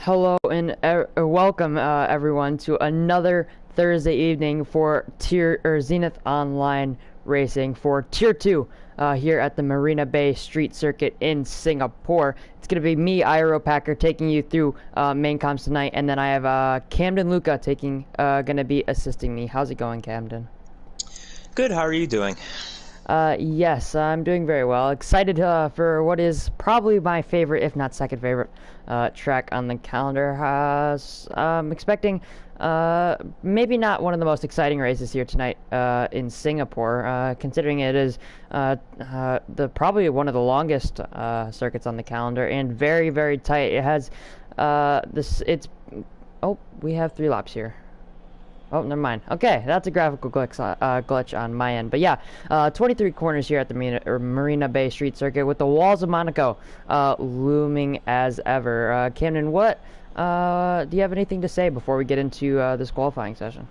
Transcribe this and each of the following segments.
Hello and welcome everyone to another Thursday evening for Zenith Online Racing for Tier 2 here at the Marina Bay Street Circuit in Singapore. It's going to be me, Iro Packer, taking you through main comms tonight, and then I have Camden Luca going to be assisting me. How's it going, Camden? Good, how are you doing? Yes, I'm doing very well. Excited for what is probably my favorite, if not second favorite, track on the calendar. I'm expecting maybe not one of the most exciting races here tonight in Singapore, considering it is probably one of the longest circuits on the calendar and very, very tight. It has we have 3 laps here. Oh, never mind. Okay, that's a graphical glitch on my end. But yeah, 23 corners here at the Marina Bay Street Circuit with the walls of Monaco looming as ever. Camden, what do you have anything to say before we get into this qualifying session?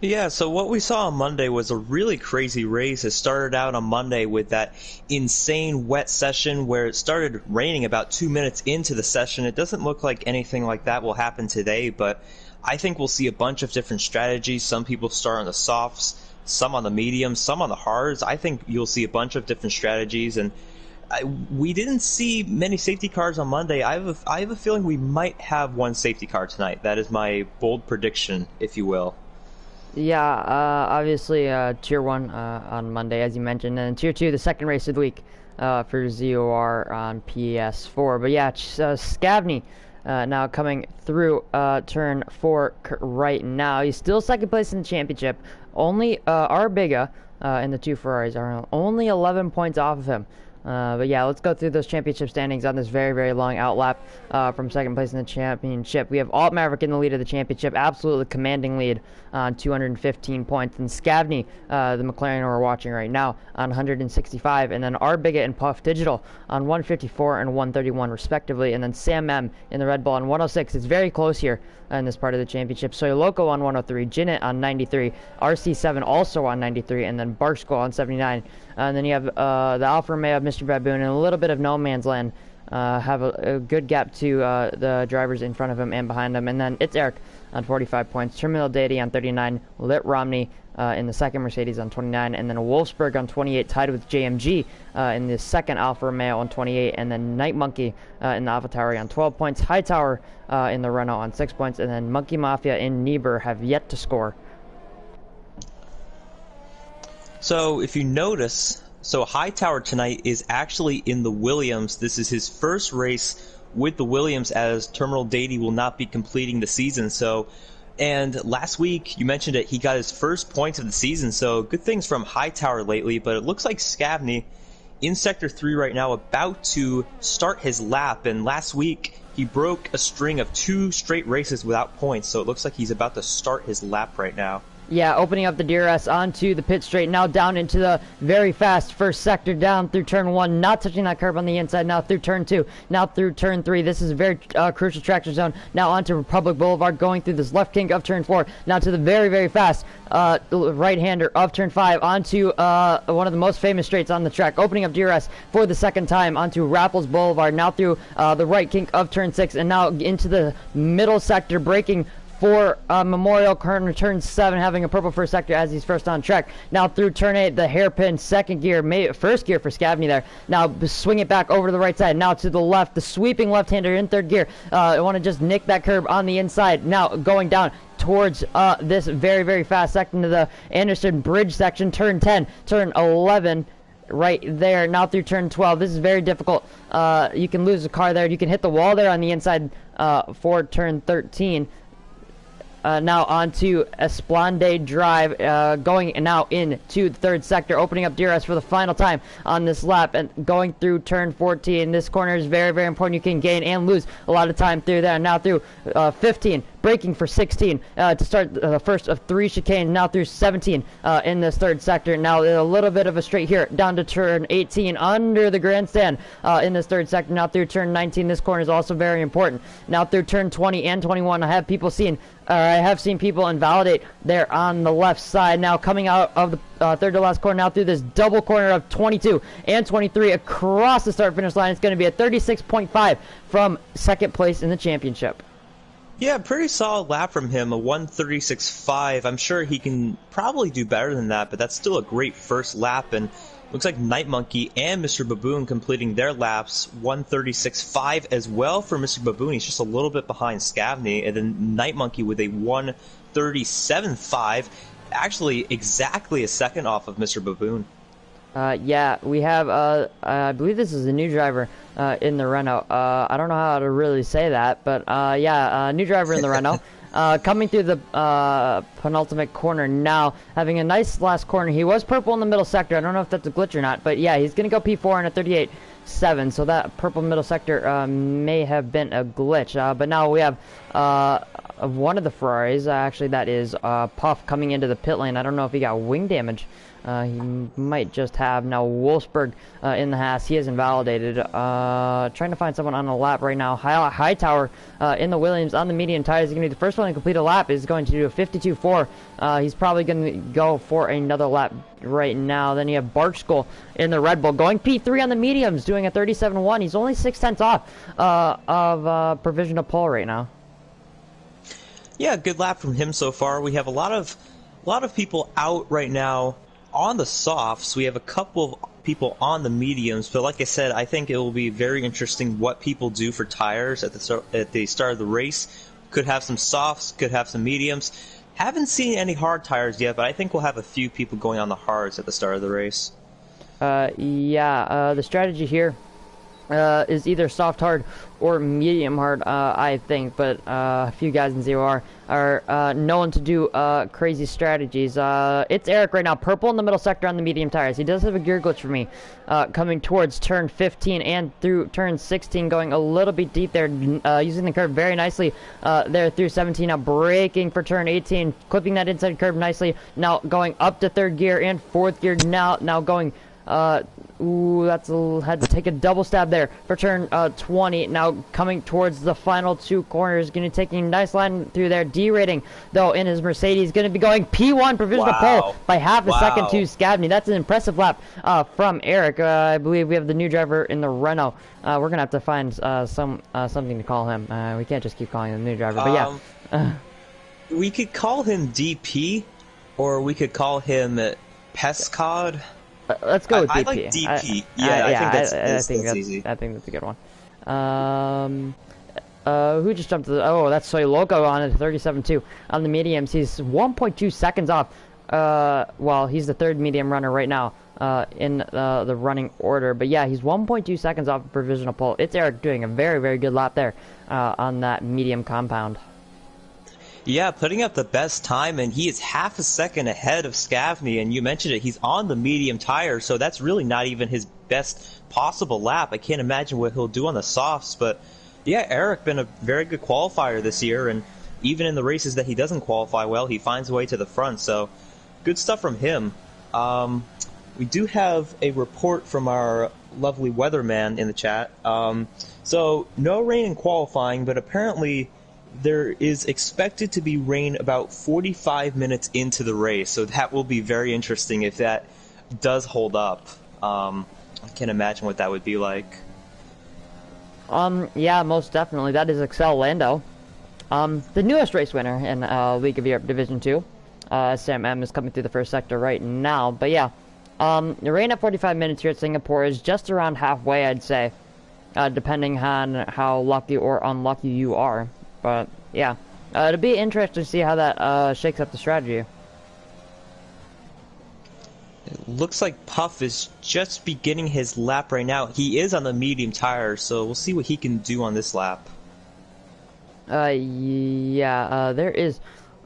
Yeah, so what we saw on Monday was a really crazy race. It started out on Monday with that insane wet session where it started raining about 2 minutes into the session. It doesn't look like anything like that will happen today, but I think we'll see a bunch of different strategies. Some people start on the softs, some on the mediums, some on the hards. I think you'll see a bunch of different strategies, and we didn't see many safety cars on Monday. I have a feeling we might have one safety car tonight. That is my bold prediction, if you will. Yeah, obviously Tier 1 on Monday, as you mentioned, and Tier 2, the second race of the week for ZOR on PS4. But yeah, Scavney now coming through turn 4 right now. He's still second place in the championship. Only Arbiga in the 2 Ferraris are only 11 points off of him. But yeah, let's go through those championship standings on this very, very long outlap from second place in the championship. We have Alt Maverick in the lead of the championship, absolutely commanding lead on 215 points. And Scavney, the McLaren we're watching right now, on 165. And then Arbiga and Puff Digital on 154 and 131 respectively. And then Sam M in the Red Bull on 106. It's very close here in this part of the championship. Soy Loco on 103, Jinnit on 93, RC7 also on 93, and then Barkskull on 79. And then you have the Alfa Romeo of Mr. Baboon and a little bit of no man's land. Have a good gap to the drivers in front of him and behind him. And then it's Eric on 45 points, Terminal Deity on 39, Lit Romney in the second Mercedes on 29, and then Wolfsburg on 28, tied with JMG in the second Alfa Romeo on 28, and then Night Monkey in the AlphaTauri on 12 points, Hightower in the Renault on 6 points, and then Monkey Mafia in Niebuhr have yet to score. So if you notice, Hightower tonight is actually in the Williams. This is his first race with the Williams, as Terminal Deity will not be completing the season. And last week, you mentioned it, he got his first points of the season, so good things from Hightower lately. But it looks like Scavney in Sector 3 right now, about to start his lap. And last week, he broke a string of 2 straight races without points, so it looks like he's about to start his lap right now. Yeah, opening up the DRS onto the pit straight, now down into the very fast first sector, down through turn 1, not touching that curb on the inside, now through turn 2, now through turn 3. This is a very crucial traction zone. Now onto Republic Boulevard, going through this left kink of turn 4, now to the very, very fast right-hander of turn 5, onto one of the most famous straights on the track, opening up DRS for the second time onto Raffles Boulevard, now through the right kink of turn 6, and now into the middle sector, braking for Memorial Corner, turn 7, having a purple first sector as he's first on track. Now through turn 8, the hairpin second gear, first gear for Scavney there. Now swing it back over to the right side. Now to the left, the sweeping left-hander in third gear. I want to just nick that curb on the inside. Now going down towards this very, very fast section to the Anderson Bridge section, turn 10, turn 11. Right there, now through turn 12. This is very difficult. You can lose the car there. You can hit the wall there on the inside for turn 13. Now onto Esplanade Drive, going now into the third sector, opening up DRS for the final time on this lap, and going through turn 14. This corner is very, very important. You can gain and lose a lot of time through there. Now through 15, braking for 16 to start the first of 3 chicanes, now through 17 in this third sector. Now a little bit of a straight here, down to turn 18 under the grandstand in this third sector. Now through turn 19, this corner is also very important. Now through turn 20 and 21, I have seen people invalidate there on the left side. Now coming out of the third to last corner, now through this double corner of 22 and 23 across the start finish line. It's going to be a 36.5 from second place in the championship. Yeah, pretty solid lap from him, a 136.5. I'm sure he can probably do better than that, but that's still a great first lap. And looks like Night Monkey and Mr. Baboon completing their laps, 136.5 as well for Mr. Baboon. He's just a little bit behind Scavney, and then Night Monkey with a 137.5, actually exactly a second off of Mr. Baboon. Yeah, we have, I believe this is a new driver in the Renault. I don't know how to really say that, but yeah, new driver in the Renault. Coming through the penultimate corner now, having a nice last corner. He was purple in the middle sector. I don't know if that's a glitch or not, but yeah, he's going to go P4 in a 38.7, so that purple middle sector may have been a glitch. But now we have one of the Ferraris, actually that is Puff, coming into the pit lane. I don't know if he got wing damage. He might just have. Now Wolfsburg in the Haas, he is invalidated. Trying to find someone on the lap right now. Hightower in the Williams on the medium tires. He's going to be the first one to complete a lap. Is going to do a 52.4. He's probably going to go for another lap right now. Then you have Barchskull in the Red Bull going P3 on the mediums, doing a 37.1. He's only 0.6 off of provisional pole right now. Yeah, good lap from him so far. We have a lot of people out right now on the softs. We have a couple of people on the mediums, but like I said, I think it will be very interesting what people do for tires at the start of the race. Could have some softs, could have some mediums. Haven't seen any hard tires yet, but I think we'll have a few people going on the hards at the start of the race. Yeah, the strategy here is either soft hard or medium hard, I think, but a few guys in ZOR are known to do crazy strategies. It's Eric right now, purple in the middle sector on the medium tires. He does have a gear glitch for me, coming towards turn 15 and through turn 16, going a little bit deep there, using the curve very nicely there through 17. Now braking for turn 18, clipping that inside curve nicely. Now going up to third gear and fourth gear. Now going ooh, had to take a double stab there for turn 20. Now coming towards the final two corners, going to take a nice line through there. D-rating, though, in his Mercedes, going to be going P1 provisional pole by half a second to Scavney. That's an impressive lap from Eric. I believe we have the new driver in the Renault. We're going to have to find something to call him. We can't just keep calling him the new driver, but yeah. We could call him DP, or we could call him Pescod. Let's go with DP. I like DP. I think that's easy. I think that's a good one. Who just jumped to the... Oh, that's Soy Loco on it, 37.2 on the mediums. He's 1.2 seconds off. Well, he's the third medium runner right now in the running order. But yeah, he's 1.2 seconds off of provisional pole. It's Eric doing a very, very good lap there on that medium compound. Yeah, putting up the best time, and he is half a second ahead of Scavney, and you mentioned it, he's on the medium tire, so that's really not even his best possible lap. I can't imagine what he'll do on the softs, but yeah, Eric been a very good qualifier this year, and even in the races that he doesn't qualify well, he finds a way to the front, so good stuff from him. We do have a report from our lovely weatherman in the chat. So no rain in qualifying, but apparently there is expected to be rain about 45 minutes into the race, so that will be very interesting if that does hold up. I can't imagine what that would be like. Yeah, most definitely. That is Excel Lando, the newest race winner in League of Europe Division 2. Sam M is coming through the first sector right now, but yeah, the rain at 45 minutes here at Singapore is just around halfway, I'd say, depending on how lucky or unlucky you are. But yeah, it'll be interesting to see how that shakes up the strategy. It looks like Puff is just beginning his lap right now. He is on the medium tire, so we'll see what he can do on this lap. Yeah, there is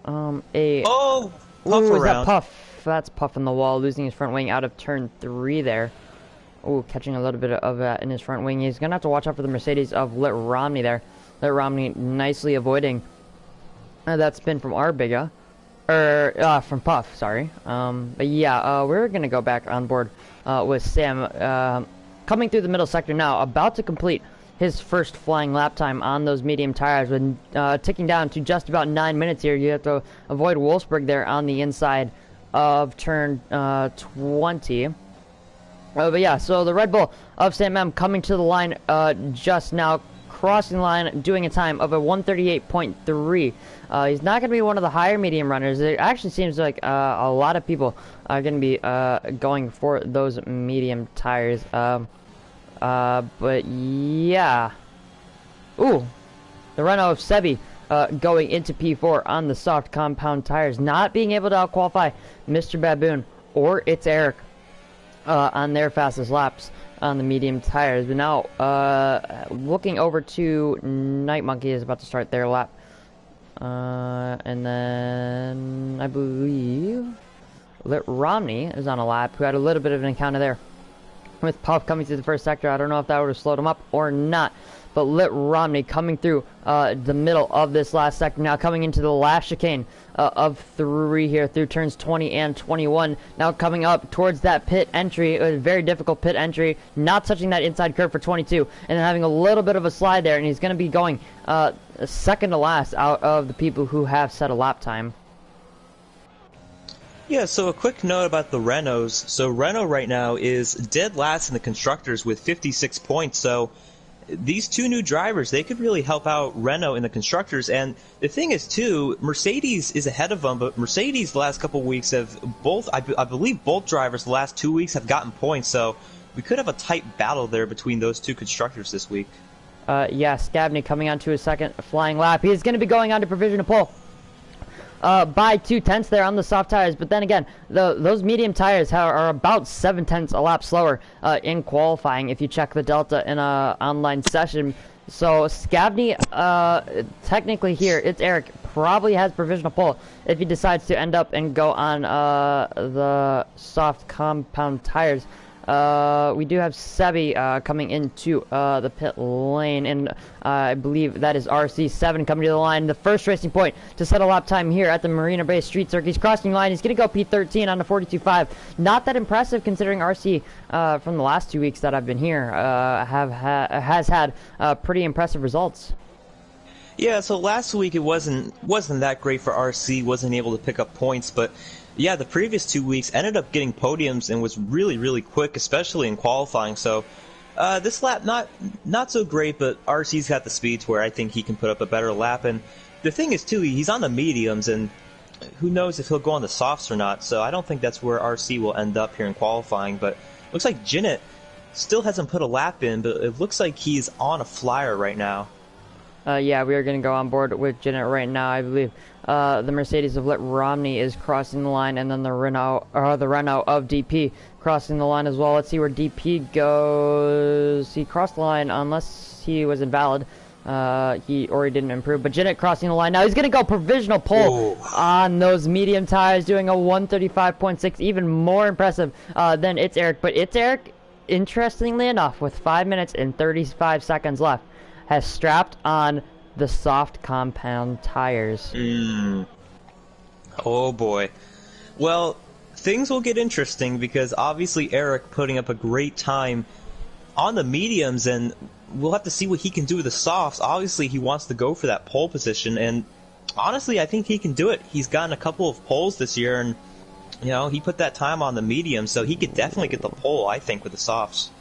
a... Oh! Puff Ooh, around. Is that Puff? That's Puff in the wall, losing his front wing out of turn 3 there. Oh, catching a little bit of that in his front wing. He's going to have to watch out for the Mercedes of Lit Romney there. Lit Romney nicely avoiding That spin from Arbiga, from Puff, sorry. But yeah, we're gonna go back on board with Sam coming through the middle sector now, about to complete his first flying lap time on those medium tires, with ticking down to just about 9 minutes here. You have to avoid Wolfsburg there on the inside of turn 20. But yeah, so the Red Bull of Sam M coming to the line just now, crossing the line, doing a time of a 138.3. He's not going to be one of the higher medium runners. It actually seems like a lot of people are going to be going for those medium tires. But yeah. Ooh, the Renault of Sebi going into P4 on the soft compound tires, not being able to out-qualify Mr. Baboon or It's Eric on their fastest laps on the medium tires. But now looking over to Night Monkey is about to start their lap. And then I believe Lit Romney is on a lap, who had a little bit of an encounter there with Puff coming through the first sector. I don't know if that would have slowed him up or not, but Lit Romney coming through the middle of this last sector now, coming into the last chicane of 3 here through turns 20 and 21. Now coming up towards that pit entry, a very difficult pit entry, not touching that inside curve for 22, and then having a little bit of a slide there, and he's going to be going second to last out of the people who have set a lap time. Yeah, so a quick note about the Renaults. So Renault right now is dead last in the constructors with 56 points. So these two new drivers, they could really help out Renault in the constructors. And the thing is, too, Mercedes is ahead of them, but Mercedes the last couple of weeks have both, I believe both drivers the last 2 weeks have gotten points. So we could have a tight battle there between those two constructors this week. Yeah, Scabney coming onto his second flying lap. He is going to be going on to provisional pole by 2/10 there on the soft tires, but then again, those medium tires are about 7/10 a lap slower in qualifying if you check the delta in a online session. So Scabney, technically here, It's Eric probably has provisional pole if he decides to end up and go on the soft compound tires. We do have Sebi coming into the pit lane, and I believe that is RC7 coming to the line. The first racing point to set a lap time here at the Marina Bay Street Circuit. He's crossing the line. He's going to go P13 on the 42.5. Not that impressive considering RC from the last 2 weeks that I've been here has had pretty impressive results. Yeah, so last week it wasn't that great for RC. Wasn't able to pick up points, but yeah, the previous 2 weeks ended up getting podiums and was really, really quick, especially in qualifying. So this lap, not so great, but RC's got the speed to where I think he can put up a better lap. And the thing is, too, he's on the mediums, and who knows if he'll go on the softs or not. So I don't think that's where RC will end up here in qualifying. But looks like Jinnit still hasn't put a lap in, but it looks like he's on a flyer right now. Yeah, we are going to go on board with Jinnit right now, I believe. The Mercedes of Lit Romney is crossing the line, and then the Renault of DP crossing the line as well. Let's see where DP goes. He crossed the line unless he was invalid. He didn't improve. But Jinnit crossing the line now. He's going to go provisional pole on those medium tires, doing a 135.6, even more impressive than It's Eric. But It's Eric, interestingly enough, with 5 minutes and 35 seconds left, has strapped on the soft compound tires. Oh boy. Well, things will get interesting because obviously Eric putting up a great time on the mediums, and we'll have to see what he can do with the softs. Obviously he wants to go for that pole position, and honestly I think he can do it. He's gotten a couple of poles this year, and you know, he put that time on the medium, so he could definitely get the pole, I think, with the softs.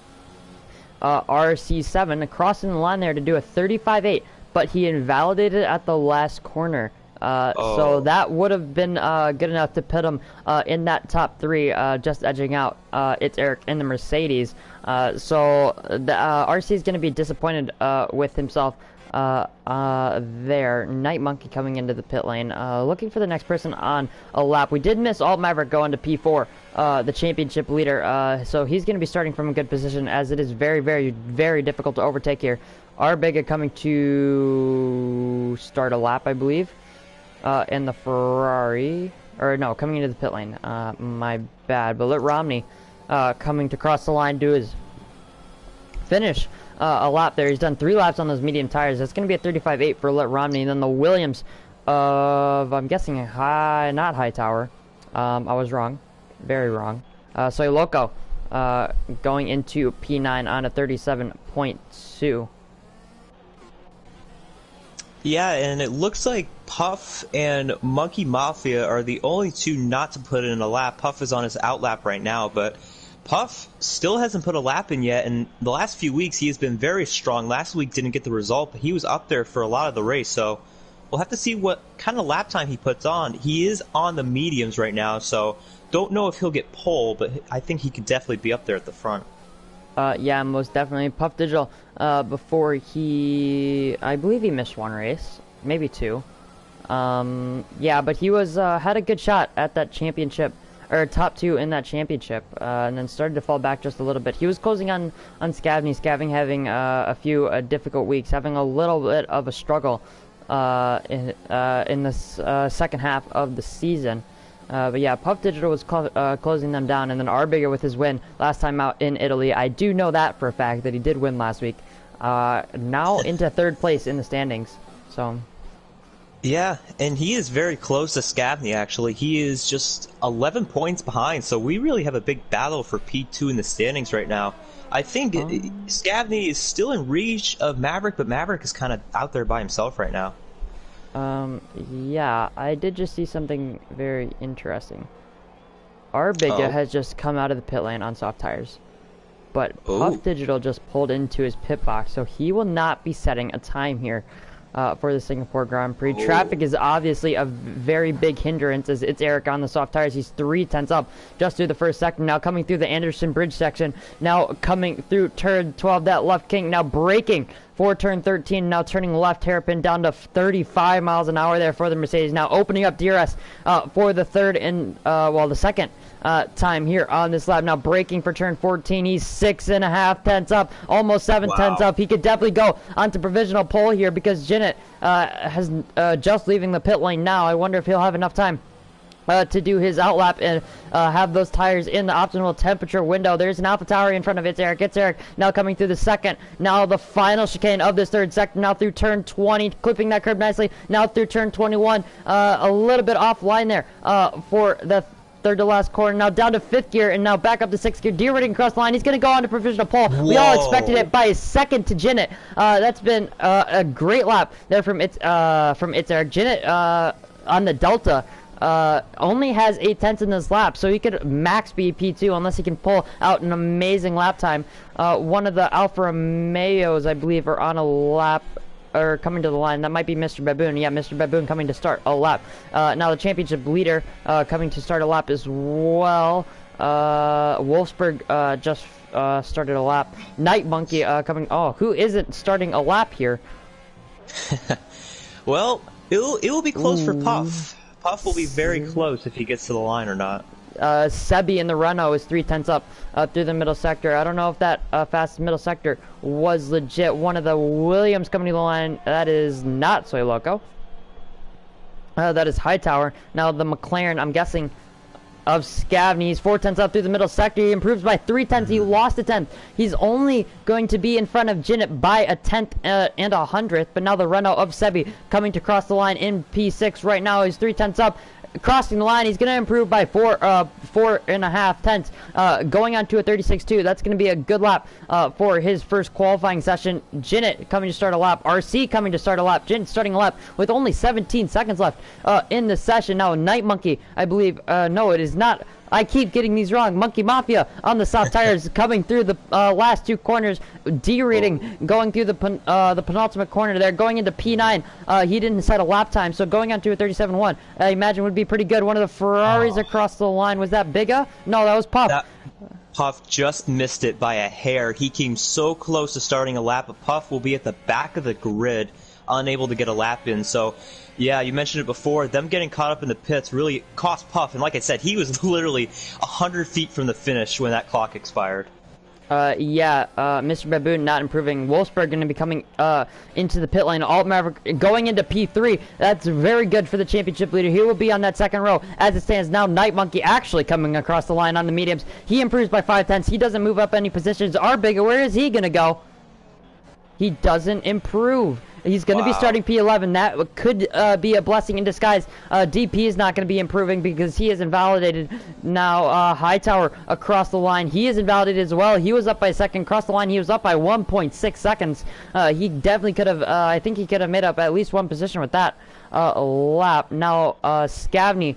RC7 crossing the line there to do a 35.8, but he invalidated at the last corner. So that would have been good enough to put him in that top 3, just edging out It's Eric in the Mercedes. So the RC is going to be disappointed with himself there. Night Monkey coming into the pit lane, looking for the next person on a lap. We did miss Alt Maverick going to P4, the championship leader, so he's going to be starting from a good position, as it is very, very, very difficult to overtake here. Arbega coming to start a lap, I believe, in the Ferrari, or no, coming into the pit lane, my bad. But Lit Romney coming to cross the line, do his finish a lap there. He's done 3 laps on those medium tires. That's going to be a 35.8 for Lit Romney. And then the Williams of, I'm guessing, not Hightower. I was wrong. Very wrong. Soy Loco going into P9 on a 37.2. Yeah, and it looks like Puff and Monkey Mafia are the only two not to put in a lap. Puff is on his out lap right now, but Puff still hasn't put a lap in yet, and the last few weeks he has been very strong. Last week didn't get the result, but he was up there for a lot of the race, so we'll have to see what kind of lap time he puts on. He is on the mediums right now, so don't know if he'll get pole, but I think he could definitely be up there at the front. Yeah, most definitely. Puff Digital, before I believe he missed one race, maybe two. Yeah, but he was, had a good shot at that championship, or top two in that championship, and then started to fall back just a little bit. He was closing on Scavney. Scavney having a few difficult weeks, having a little bit of a struggle in this second half of the season. But yeah, Puff Digital was closing them down, and then Arbigger with his win last time out in Italy. I do know that for a fact that he did win last week. Now into third place in the standings. So. Yeah, and he is very close to Scavney, actually. He is just 11 points behind, so we really have a big battle for P2 in the standings right now. I think Scavney is still in reach of Maverick, but Maverick is kind of out there by himself right now. Yeah, I did just see something very interesting. Arbigger has just come out of the pit lane on soft tires. But Puff Digital just pulled into his pit box, so he will not be setting a time here for the Singapore Grand Prix. Traffic is obviously a very big hindrance as it's Eric on the soft tires. He's 3/10 up just through the first sector. Now coming through the Anderson Bridge section. Now coming through turn 12, that left kink. Now braking for turn 13. Now turning left hairpin down to 35 miles an hour there for the Mercedes. Now opening up DRS for the third and, the second time here on this lap. Now braking for turn 14. He's 6.5 tenths up, almost 7 tenths up. He could definitely go onto provisional pole here because Zenith has just leaving the pit lane now. I wonder if he'll have enough time to do his outlap and have those tires in the optimal temperature window. There's an AlphaTauri in front of It's Eric. It's Eric now coming through the second. Now the final chicane of this third sector. Now through turn 20, clipping that curb nicely. Now through turn 21, a little bit offline there for the third to last corner. Now down to fifth gear and now back up to sixth gear. Deer-riding across the line. He's going to go on to provisional pole. Whoa. We all expected it by a second to Zenith. That's been a great lap there from It's Eric. Zenith on the Delta only has 8 tenths in this lap, so he could max be P2 unless he can pull out an amazing lap time. One of the Alfa Romeos, I believe, are on a lap or coming to the line. That might be Mr. Baboon. Yeah, Mr. Baboon coming to start a lap. Now the championship leader coming to start a lap as well. Wolfsburg just started a lap. Night Monkey coming. Oh, who isn't starting a lap here? Well, it will be close for Puff. Puff will be very close if he gets to the line or not. Sebi in the Renault is 3 tenths up through the middle sector. I don't know if that fast middle sector was legit. One of the Williams coming to the line. That is not Soy Loco. That is Hightower. Now the McLaren, I'm guessing, of Scavney. He's 4 tenths up through the middle sector. He improves by 3 tenths. He lost a tenth. He's only going to be in front of Zenith by a tenth and a hundredth. But now the Renault of Sebi coming to cross the line in P6 right now. He's 3 tenths up. Crossing the line, he's going to improve by 4.5 tenths, going on to a 36.2. That's going to be a good lap for his first qualifying session. Zenith coming to start a lap. RC coming to start a lap. Zenith starting a lap with only 17 seconds left in the session. Now, Night Monkey, I believe. No, it is not. I keep getting these wrong. Monkey Mafia on the soft tires coming through the last two corners. D-rating going through the penultimate corner there. Going into P9. He didn't set a lap time, so going on to a 37.1, I imagine would be pretty good. One of the Ferraris across the line. Was that Biga? No, that was Puff. Puff just missed it by a hair. He came so close to starting a lap, but Puff will be at the back of the grid, unable to get a lap in. So, yeah, you mentioned it before. Them getting caught up in the pits really cost Puff. And like I said, he was literally 100 feet from the finish when that clock expired. Mr. Baboon not improving. Wolfsburg going to be coming into the pit lane. Alt Maverick going into P3. That's very good for the championship leader. He will be on that second row. As it stands now, Night Monkey actually coming across the line on the mediums. He improves by 5 tenths. He doesn't move up any positions. Arbigger, where is he going to go? He doesn't improve. He's going to be starting P11. That could be a blessing in disguise. DP is not going to be improving because he is invalidated. Now, Hightower across the line. He is invalidated as well. He was up by a second. Across the line, he was up by 1.6 seconds. He definitely could have, I think he could have made up at least one position with that lap. Now, Scavney.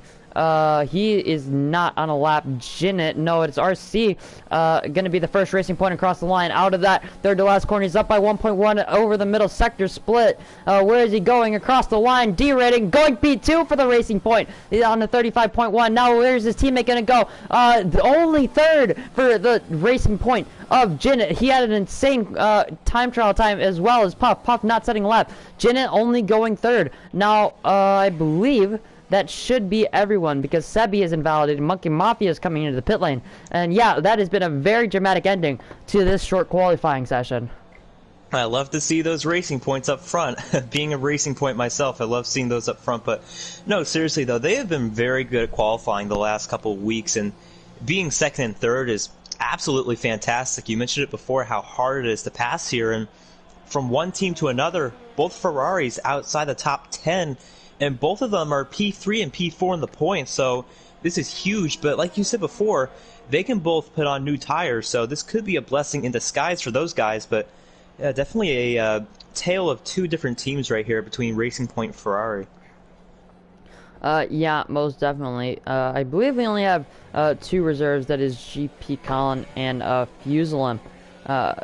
He is not on a lap. Jinnit, no, it's RC, gonna be the first racing point across the line. Out of that third to last corner, he's up by 1.1 over the middle sector split. Where is he going? Across the line, derating, going P2 for the racing point. He's on the 35.1. Now, where's his teammate gonna go? The only third for the racing point of Jinnit. He had an insane time trial time as well as Puff. Puff not setting a lap. Jinnit only going third. Now, I believe that should be everyone because Sebi is invalidated. Monkey Mafia is coming into the pit lane. And yeah, that has been a very dramatic ending to this short qualifying session. I love to see those racing points up front. Being a racing point myself, I love seeing those up front. But no, seriously though, they have been very good at qualifying the last couple of weeks. And being second and third is absolutely fantastic. You mentioned it before, how hard it is to pass here. And from one team to another, both Ferraris outside the top 10, and both of them are P3 and P4 in the points, so this is huge. But like you said before, they can both put on new tires, so this could be a blessing in disguise for those guys. But yeah, definitely a tale of two different teams right here between Racing Point and Ferrari. Yeah, most definitely. I believe we only have two reserves, that is GP Colin and Fuselem.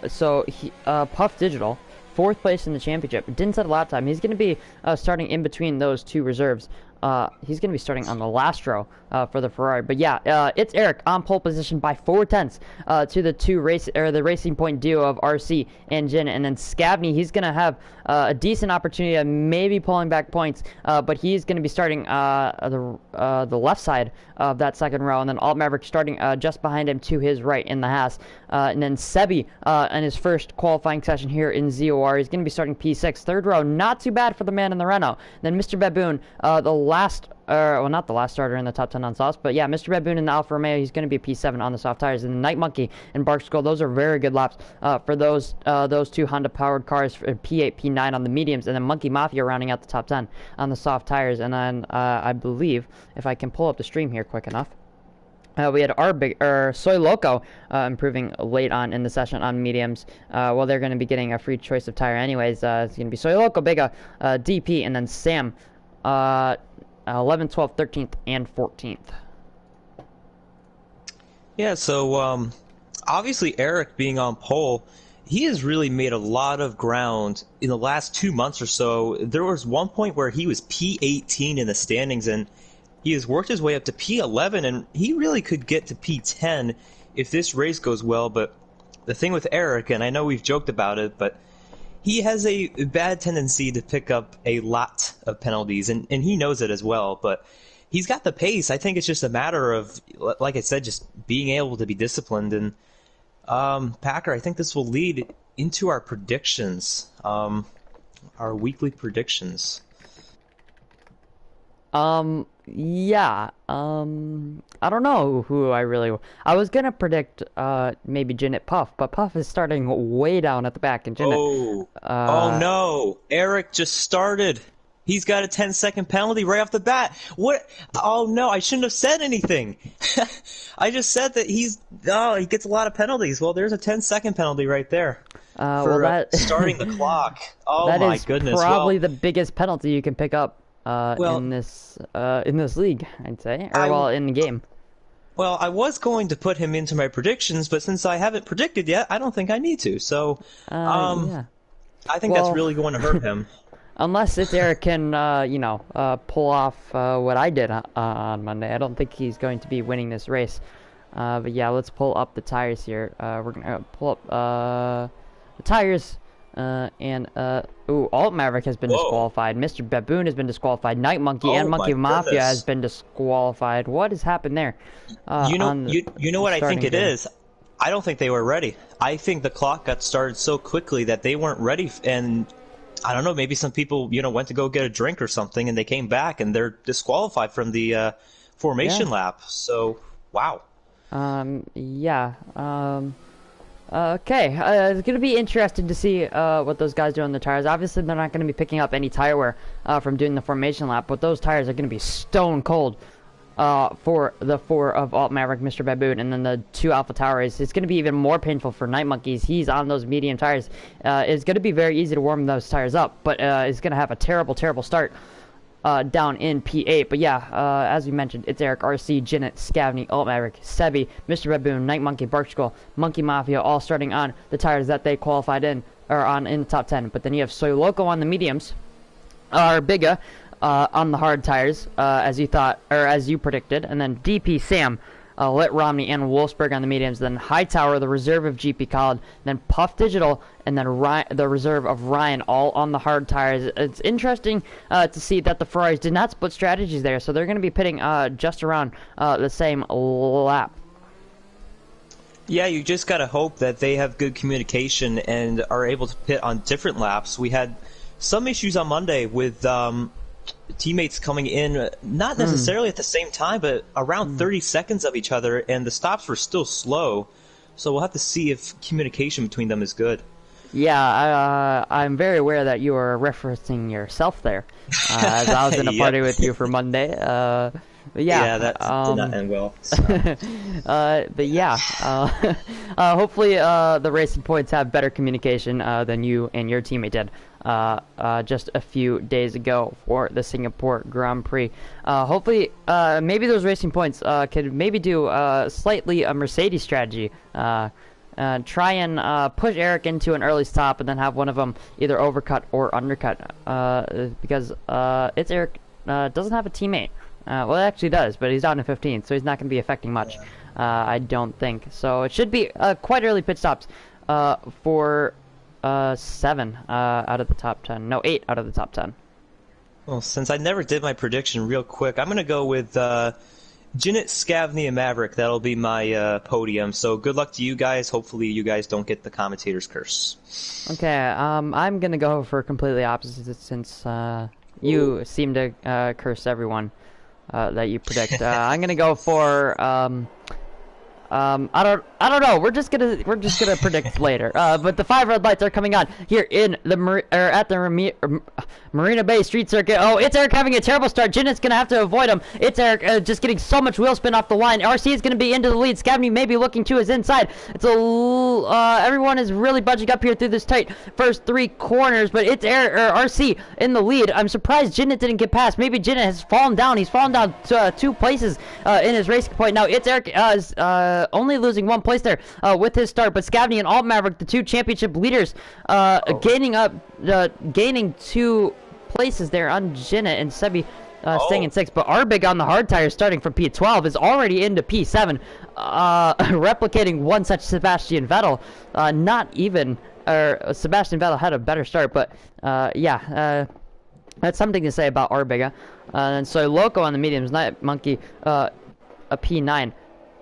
So Puff Digital, 4th place in the championship. Didn't set a lap time. He's going to be starting in between those two reserves. He's going to be starting on the last row for the Ferrari. But yeah, it's Eric on pole position by 4/10 to the Racing Point duo of RC and Jin. And then Scavney, he's going to have a decent opportunity of maybe pulling back points, but he's going to be starting the left side of that second row. And then Alt Maverick starting just behind him to his right in the Haas. And then Sebi in his first qualifying session here in ZOR, he's going to be starting P6. Third row, not too bad for the man in the Renault. Then Mr. Baboon, well, not the last starter in the top 10 on softs, but yeah, Mr. Baboon in the Alfa Romeo, he's going to be P7 on the soft tires. And the Night Monkey and Bark Skull, those are very good laps for those two Honda-powered cars, for P8, P9 on the mediums, and then Monkey Mafia rounding out the top 10 on the soft tires. And then I believe, if I can pull up the stream here quick enough, we had Soy Loco improving late on in the session on mediums. Well, they're going to be getting a free choice of tire anyways. It's going to be Soy Loco, Biga, DP, and then Sam, 11th, 12th, 13th, and 14th. Yeah, so obviously Eric being on pole, he has really made a lot of ground in the last 2 months or so. There was one point where he was P18 in the standings, and he has worked his way up to P11, and he really could get to P10 if this race goes well. But the thing with Eric, and I know we've joked about it, but he has a bad tendency to pick up a lot of penalties, and he knows it as well. But he's got the pace. I think it's just a matter of, like I said, just being able to be disciplined. And Packer, I think this will lead into our predictions, our weekly predictions. Yeah, I don't know who I was gonna predict, maybe Jinnit Puff, but Puff is starting way down at the back, and Jinnit, oh no, Eric just started. He's got a 10-second penalty right off the bat. What? Oh no, I shouldn't have said anything. I just said that he gets a lot of penalties. Well, there's a 10-second penalty right there. For starting the clock. Oh my goodness. That is probably the biggest penalty you can pick up in this league, I'd say, in the game. Well, I was going to put him into my predictions, but since I haven't predicted yet, I don't think I need to. So, yeah. I think that's really going to hurt him. Unless if Eric can, pull off what I did on Monday, I don't think he's going to be winning this race. But yeah, let's pull up the tires here. We're gonna pull up the tires. Alt Maverick has been disqualified. Mr. Baboon has been disqualified. Night Monkey and Monkey Mafia has been disqualified. What has happened there? You know what I think it is? I don't think they were ready. I think the clock got started so quickly that they weren't ready, and I don't know, maybe some people, went to go get a drink or something, and they came back, and they're disqualified from the formation lap. So, wow. Yeah. Okay, it's going to be interesting to see what those guys do on the tires. Obviously, they're not going to be picking up any tire wear from doing the formation lap, but those tires are going to be stone cold for the 4 of Alt Maverick, Mr. Baboon, and then the 2 Alpha Towers. It's going to be even more painful for Night Monkeys. He's on those medium tires. It's going to be very easy to warm those tires up, but it's going to have a terrible, terrible start down in P8. But yeah, as we mentioned, it's Eric, RC, Jinnit, Scavney, Alt Maverick, Sebi, Mr. Baboon, Night Monkey, Barkskull, Monkey Mafia, all starting on the tires that they qualified in, or on in the top 10. But then you have Soy Loco on the mediums, Biga on the hard tires, as you thought, or as you predicted, and then DP Sam, Lit Romney, and Wolfsburg on the mediums. Then Hightower, the reserve of GP Khaled, then Puff Digital, and then the reserve of Ryan, all on the hard tires. It's interesting to see that the Ferraris did not split strategies there, so they're going to be pitting just around the same lap. Yeah, you just gotta hope that they have good communication and are able to pit on different laps. We had some issues on Monday with teammates coming in not necessarily at the same time, but around 30 seconds of each other, and the stops were still slow. So we'll have to see if communication between them is good. Yeah, I'm very aware that you are referencing yourself there, as I was in a party with you for Monday. But yeah, that did not end well. So. But yeah, hopefully the Racing Points have better communication than you and your teammate did just a few days ago for the Singapore Grand Prix. Hopefully, maybe those Racing Points could maybe do slightly a Mercedes strategy. Try and push Eric into an early stop and then have one of them either overcut or undercut, because it's Eric doesn't have a teammate. Well, it actually does, but he's down in 15th, so he's not going to be affecting much, I don't think. So it should be quite early pit stops for 7 out of the top 10. No, 8 out of the top 10. Well, since I never did my prediction real quick, I'm going to go with Jinnit, Scavney, and Maverick. That'll be my podium. So good luck to you guys. Hopefully you guys don't get the commentator's curse. Okay, I'm going to go for completely opposite since you seem to curse everyone that you predict. I'm gonna go for I don't know. We're just gonna predict later. But the 5 red lights are coming on here in the at the Marina Bay Street Circuit. Oh, it's Eric having a terrible start. Jinnit's gonna have to avoid him. It's Eric just getting so much wheel spin off the line. RC is gonna be into the lead. Scavney may be looking to his inside. It's everyone is really budging up here through this tight first 3 corners, but it's RC in the lead. I'm surprised Jinnit didn't get past. Maybe Jinnit has fallen down. He's fallen down to 2 places in his racing point. Now it's Eric only losing 1 place there with his start, but Scavney and Alt Maverick, the 2 championship leaders, gaining 2 places there on Jinnit, and Sebi staying in 6th. But Arbig on the hard tires, starting from P12, is already into P7, replicating one such Sebastian Vettel. Sebastian Vettel had a better start, but yeah, that's something to say about Arbiga. And so Loco on the mediums, Night Monkey a P9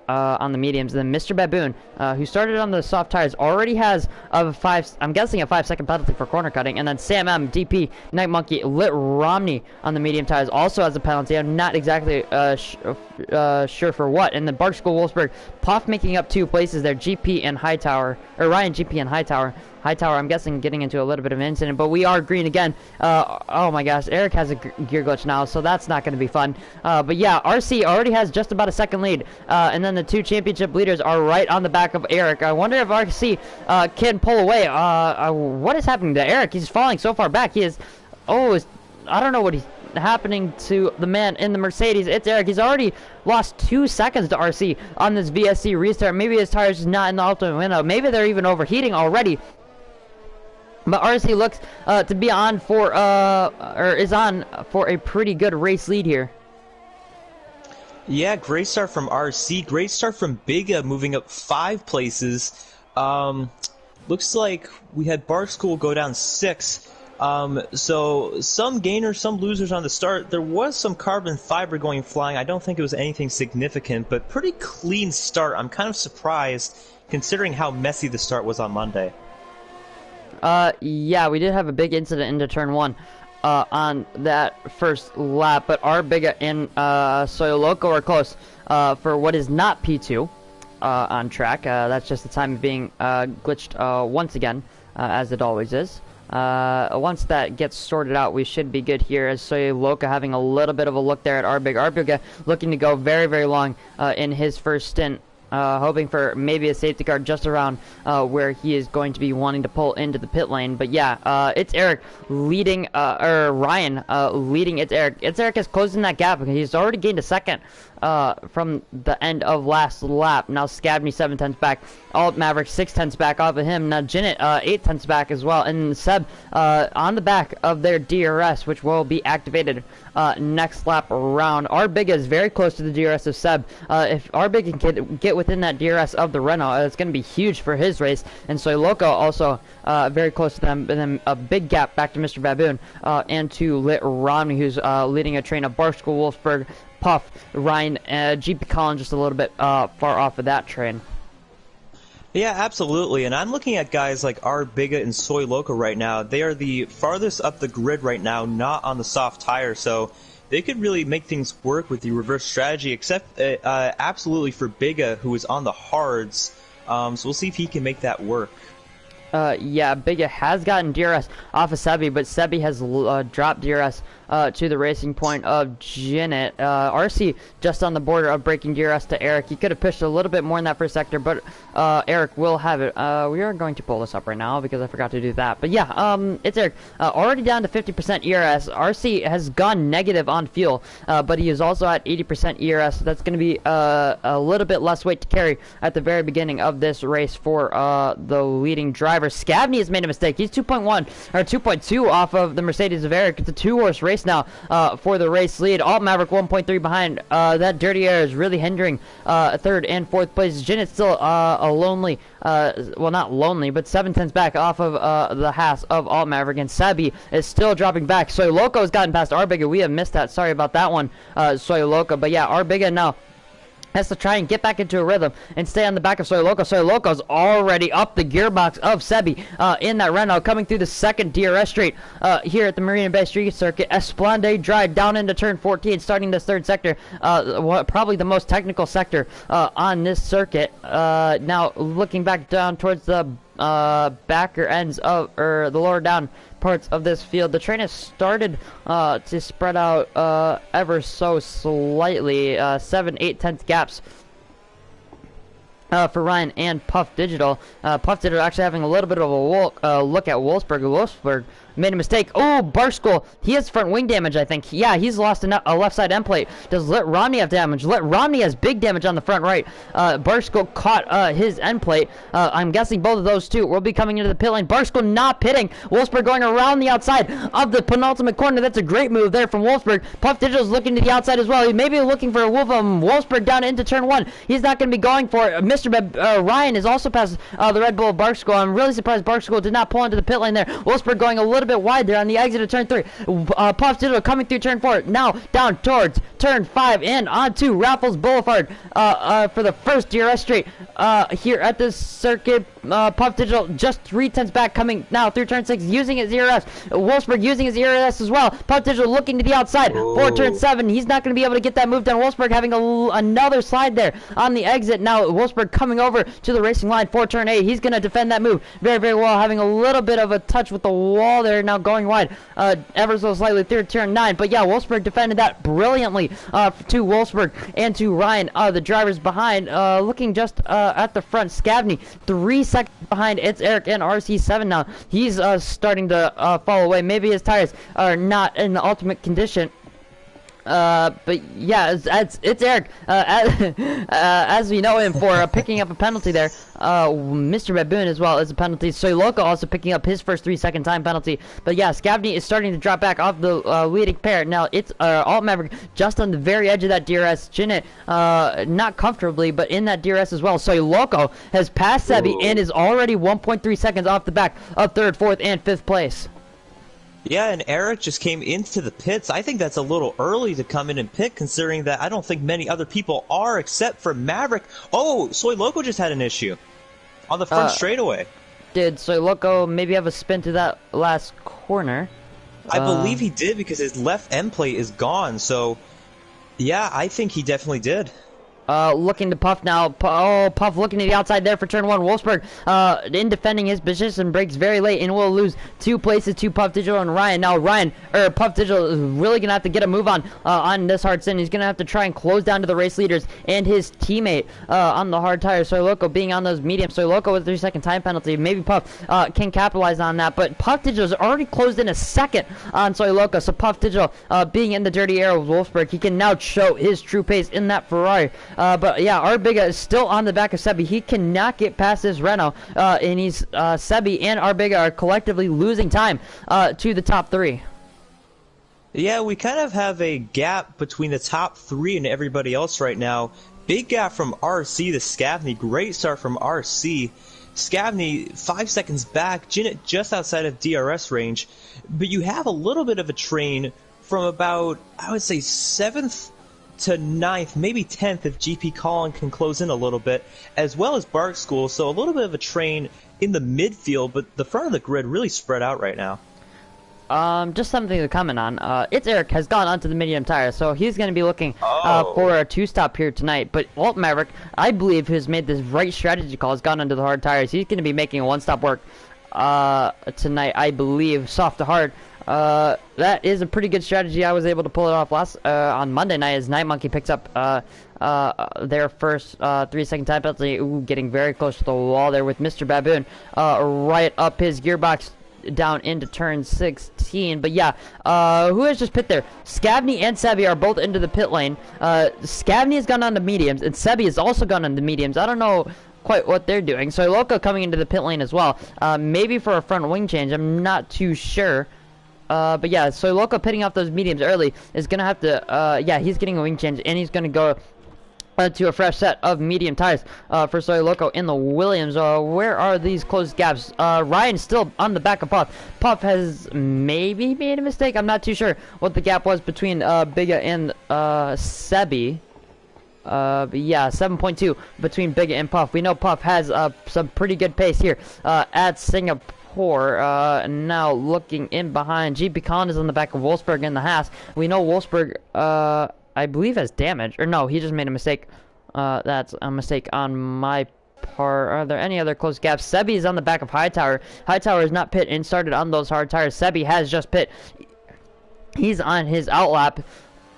on the mediums. And then Mr. Baboon, who started on the soft tires, already has I'm guessing a 5-second penalty for corner cutting. And then Sam M, DP, Night Monkey, Lit Romney on the medium tires also has a penalty. I'm not exactly sure for what. And then Barkskull, Wolfsburg, Puff making up 2 places there. GP and Hightower, or Ryan GP and Hightower. Hightower, I'm guessing, getting into a little bit of an incident, but we are green again. Oh my gosh, Eric has a gear glitch now, so that's not going to be fun. But yeah, RC already has just about a second lead, and then the 2 championship leaders are right on the back of Eric. I wonder if RC can pull away. What is happening to Eric? He's falling so far back. He is, I don't know what he's happening to the man in the Mercedes. It's Eric. He's already lost 2 seconds to RC on this VSC restart. Maybe his tires is not in the ultimate window. Maybe they're even overheating already. But RC looks to be on for, or is on for a pretty good race lead here. Yeah, great start from RC. Great start from Biga, moving up 5 places. Looks like we had Barkskull go down 6. So some gainers, some losers on the start. There was some carbon fiber going flying. I don't think it was anything significant, but pretty clean start. I'm kind of surprised considering how messy the start was on Monday. Yeah, we did have a big incident into turn 1 on that first lap, but Arbiga and Soy Loco are close for what is not P2. on track. That's just the time of being glitched once again, as it always is. Once that gets sorted out, we should be good here. As Soy Loca having a little bit of a look there at Arbig. Arbig looking to go very, very long in his first stint. Hoping for maybe a safety car just around where he is going to be wanting to pull into the pit lane. But yeah, it's Eric leading, or Ryan leading. It's Eric. It's Eric has closed in that gap because he's already gained a second from the end of last lap. Now Scabney 7/10 back. Alt Maverick 6/10 back off of him. Now Jinnit 8/10 back as well. And Seb on the back of their DRS, which will be activated next lap around. Arbig is very close to the DRS of Seb. If Arbig can get within that DRS of the Renault, it's going to be huge for his race. And Soy Loco also very close to them. And then a big gap back to Mr. Baboon and to Lit Romney, who's leading a train of Barstool, Wolfsburg, Puff, Ryan, GP Collin just a little bit far off of that train. Yeah, absolutely. And I'm looking at guys like Arbiga and Soy Loco right now. They are the farthest up the grid right now, not on the soft tire. So they could really make things work with the reverse strategy, except absolutely for Biga, who is on the hards. So we'll see if he can make that work. Yeah, Biga has gotten DRS off of Sebi, but Sebi has dropped DRS to the racing point of Jinnit. RC just on the border of breaking DRS to Eric. He could have pushed a little bit more in that first sector, but Eric will have it. We are going to pull this up right now because I forgot to do that. But yeah, it's Eric. Already down to 50% ERS. RC has gone negative on fuel, but he is also at 80% ERS. That's going to be a little bit less weight to carry at the very beginning of this race for the leading driver. Scavney has made a mistake. He's 2.1 or 2.2 off of the Mercedes of Eric. It's a 2-horse race now for the race lead. Alt Maverick 1.3 behind. That dirty air is really hindering third and fourth place. Jinnit's still a lonely, well, not lonely, but 7/10 back off of the Haas of Alt Maverick, and Sabi is still dropping back. Soy Loco has gotten past Arbiga. We have missed that. Sorry about that one, Soy Loco. But yeah, Arbiga now has to try and get back into a rhythm and stay on the back of Soy Loco. Soy Loco's already up the gearbox of Sebi in that Renault, coming through the second DRS straight here at the Marina Bay Street Circuit. Esplanade Drive down into turn 14, starting this third sector, probably the most technical sector on this circuit. Now looking back down towards the backer ends of, or the lower down parts of this field, the train has started to spread out ever so slightly, 7/8 gaps for Ryan and Puff Digital. Puff Digital actually having a little bit of a look at Wolfsburg. Wolfsburg made a mistake. Oh, Barskool, he has front wing damage, I think. Yeah, he's lost a left side end plate. Does Lit Romney have damage? Lit Romney has big damage on the front right. Barskool caught his end plate. I'm guessing both of those two will be coming into the pit lane. Barskool not pitting. Wolfsburg going around the outside of the penultimate corner. That's a great move there from Wolfsburg. Puff Digital's looking to the outside as well. He may be looking for a Wolfsburg down into turn 1. He's not going to be going for it. Ryan is also past the Red Bull of Barskool. I'm really surprised Barskool did not pull into the pit lane there. Wolfsburg going a little bit wide there on the exit of turn 3. Puff Digital coming through turn 4. Now down towards turn 5 and onto Raffles Boulevard for the first DRS straight here at this circuit. Puff Digital just 3/10 back, coming now through turn 6, using his ERS. Wolfsburg using his ERS as well. Puff Digital looking to the outside for turn 7. He's not going to be able to get that move done. Wolfsburg having another slide there on the exit. Now Wolfsburg coming over to the racing line for turn 8. He's going to defend that move very, very well, having a little bit of a touch with the wall there, now going wide ever so slightly through turn 9. But yeah, Wolfsburg defended that brilliantly to Wolfsburg and to Ryan, the drivers behind, looking just at the front. Scavney 3 seconds behind. It's Eric and RC7 now. He's starting to fall away. Maybe his tires are not in the ultimate condition. But yeah, it's Eric, as we know him for picking up a penalty there. Mr. Baboon as well as a penalty. Soy Loco also picking up his first 3-second time penalty. But yeah, Scavney is starting to drop back off the leading pair. Now it's Alt Maverick just on the very edge of that DRS. Jinnit not comfortably, but in that DRS as well. Soy Loco has passed Sebi and is already 1.3 seconds off the back of 3rd, 4th, and 5th place. Yeah, and Eric just came into the pits. I think that's a little early to come in and pit, considering that I don't think many other people are except for Maverick. Oh, Soy Loco just had an issue on the front straightaway. Did Soy Loco maybe have a spin to that last corner? I believe he did, because his left end plate is gone. So, yeah, I think he definitely did. Looking to Puff now. Puff looking to the outside there for turn one. Wolfsburg, in defending his position, breaks very late and will lose 2 places to Puff Digital and Ryan. Now Puff Digital is really gonna have to get a move on this hard sin. He's gonna have to try and close down to the race leaders and his teammate on the hard tires. Soy Loco being on those mediums. Soy Loco with a 3-second time penalty. Maybe Puff can capitalize on that, but Puff Digital has already closed in a second on Soy Loco. So Puff Digital, being in the dirty air with Wolfsburg, he can now show his true pace in that Ferrari. But yeah, Arbiga is still on the back of Sebi. He cannot get past this Renault, and he's Sebi and Arbiga are collectively losing time to the top 3. Yeah, we kind of have a gap between the top 3 and everybody else right now. Big gap from RC to Scavney. Great start from RC. Scavney 5 seconds back. Jinnit just outside of DRS range. But you have a little bit of a train from about, I would say, 7th to 9th, maybe 10th if GP Colin can close in a little bit, as well as Bark School. So a little bit of a train in the midfield, but the front of the grid really spread out right now. Just something to comment on. It's Eric has gone onto the medium tire, so he's going to be looking for a 2-stop here tonight. But Walt Maverick, I believe, who's made this right strategy call, has gone onto the hard tires. He's going to be making a 1-stop work tonight, I believe, soft to hard. That is a pretty good strategy. I was able to pull it off on Monday night as Night Monkey picks up their first 3-second time penalty. Ooh, getting very close to the wall there with Mr. Baboon right up his gearbox down into turn 16. But yeah, who has just pit there? Scavney and Sebi are both into the pit lane. Scavney has gone on the mediums, and Sebi has also gone on the mediums. I don't know quite what they're doing. So Loco coming into the pit lane as well. Maybe for a front wing change. I'm not too sure. But yeah, so Loco pitting off those mediums early is going to have to, yeah, he's getting a wing change, and he's going to go to a fresh set of medium tires for Soy Loco in the Williams. Where are these closed gaps? Ryan's still on the back of Puff. Puff has maybe made a mistake. I'm not too sure what the gap was between Biga and Sebi. But yeah, 7.2 between Biga and Puff. We know Puff has some pretty good pace here at Singapore. Now looking in behind, GP Colin is on the back of Wolfsburg in the Haas. We know Wolfsburg, I believe, has damage. Or no, he just made a mistake. That's a mistake on my part. Are there any other close gaps? Sebi is on the back of Hightower. Hightower is not pit and started on those hard tires. Sebi has just pit. He's on his outlap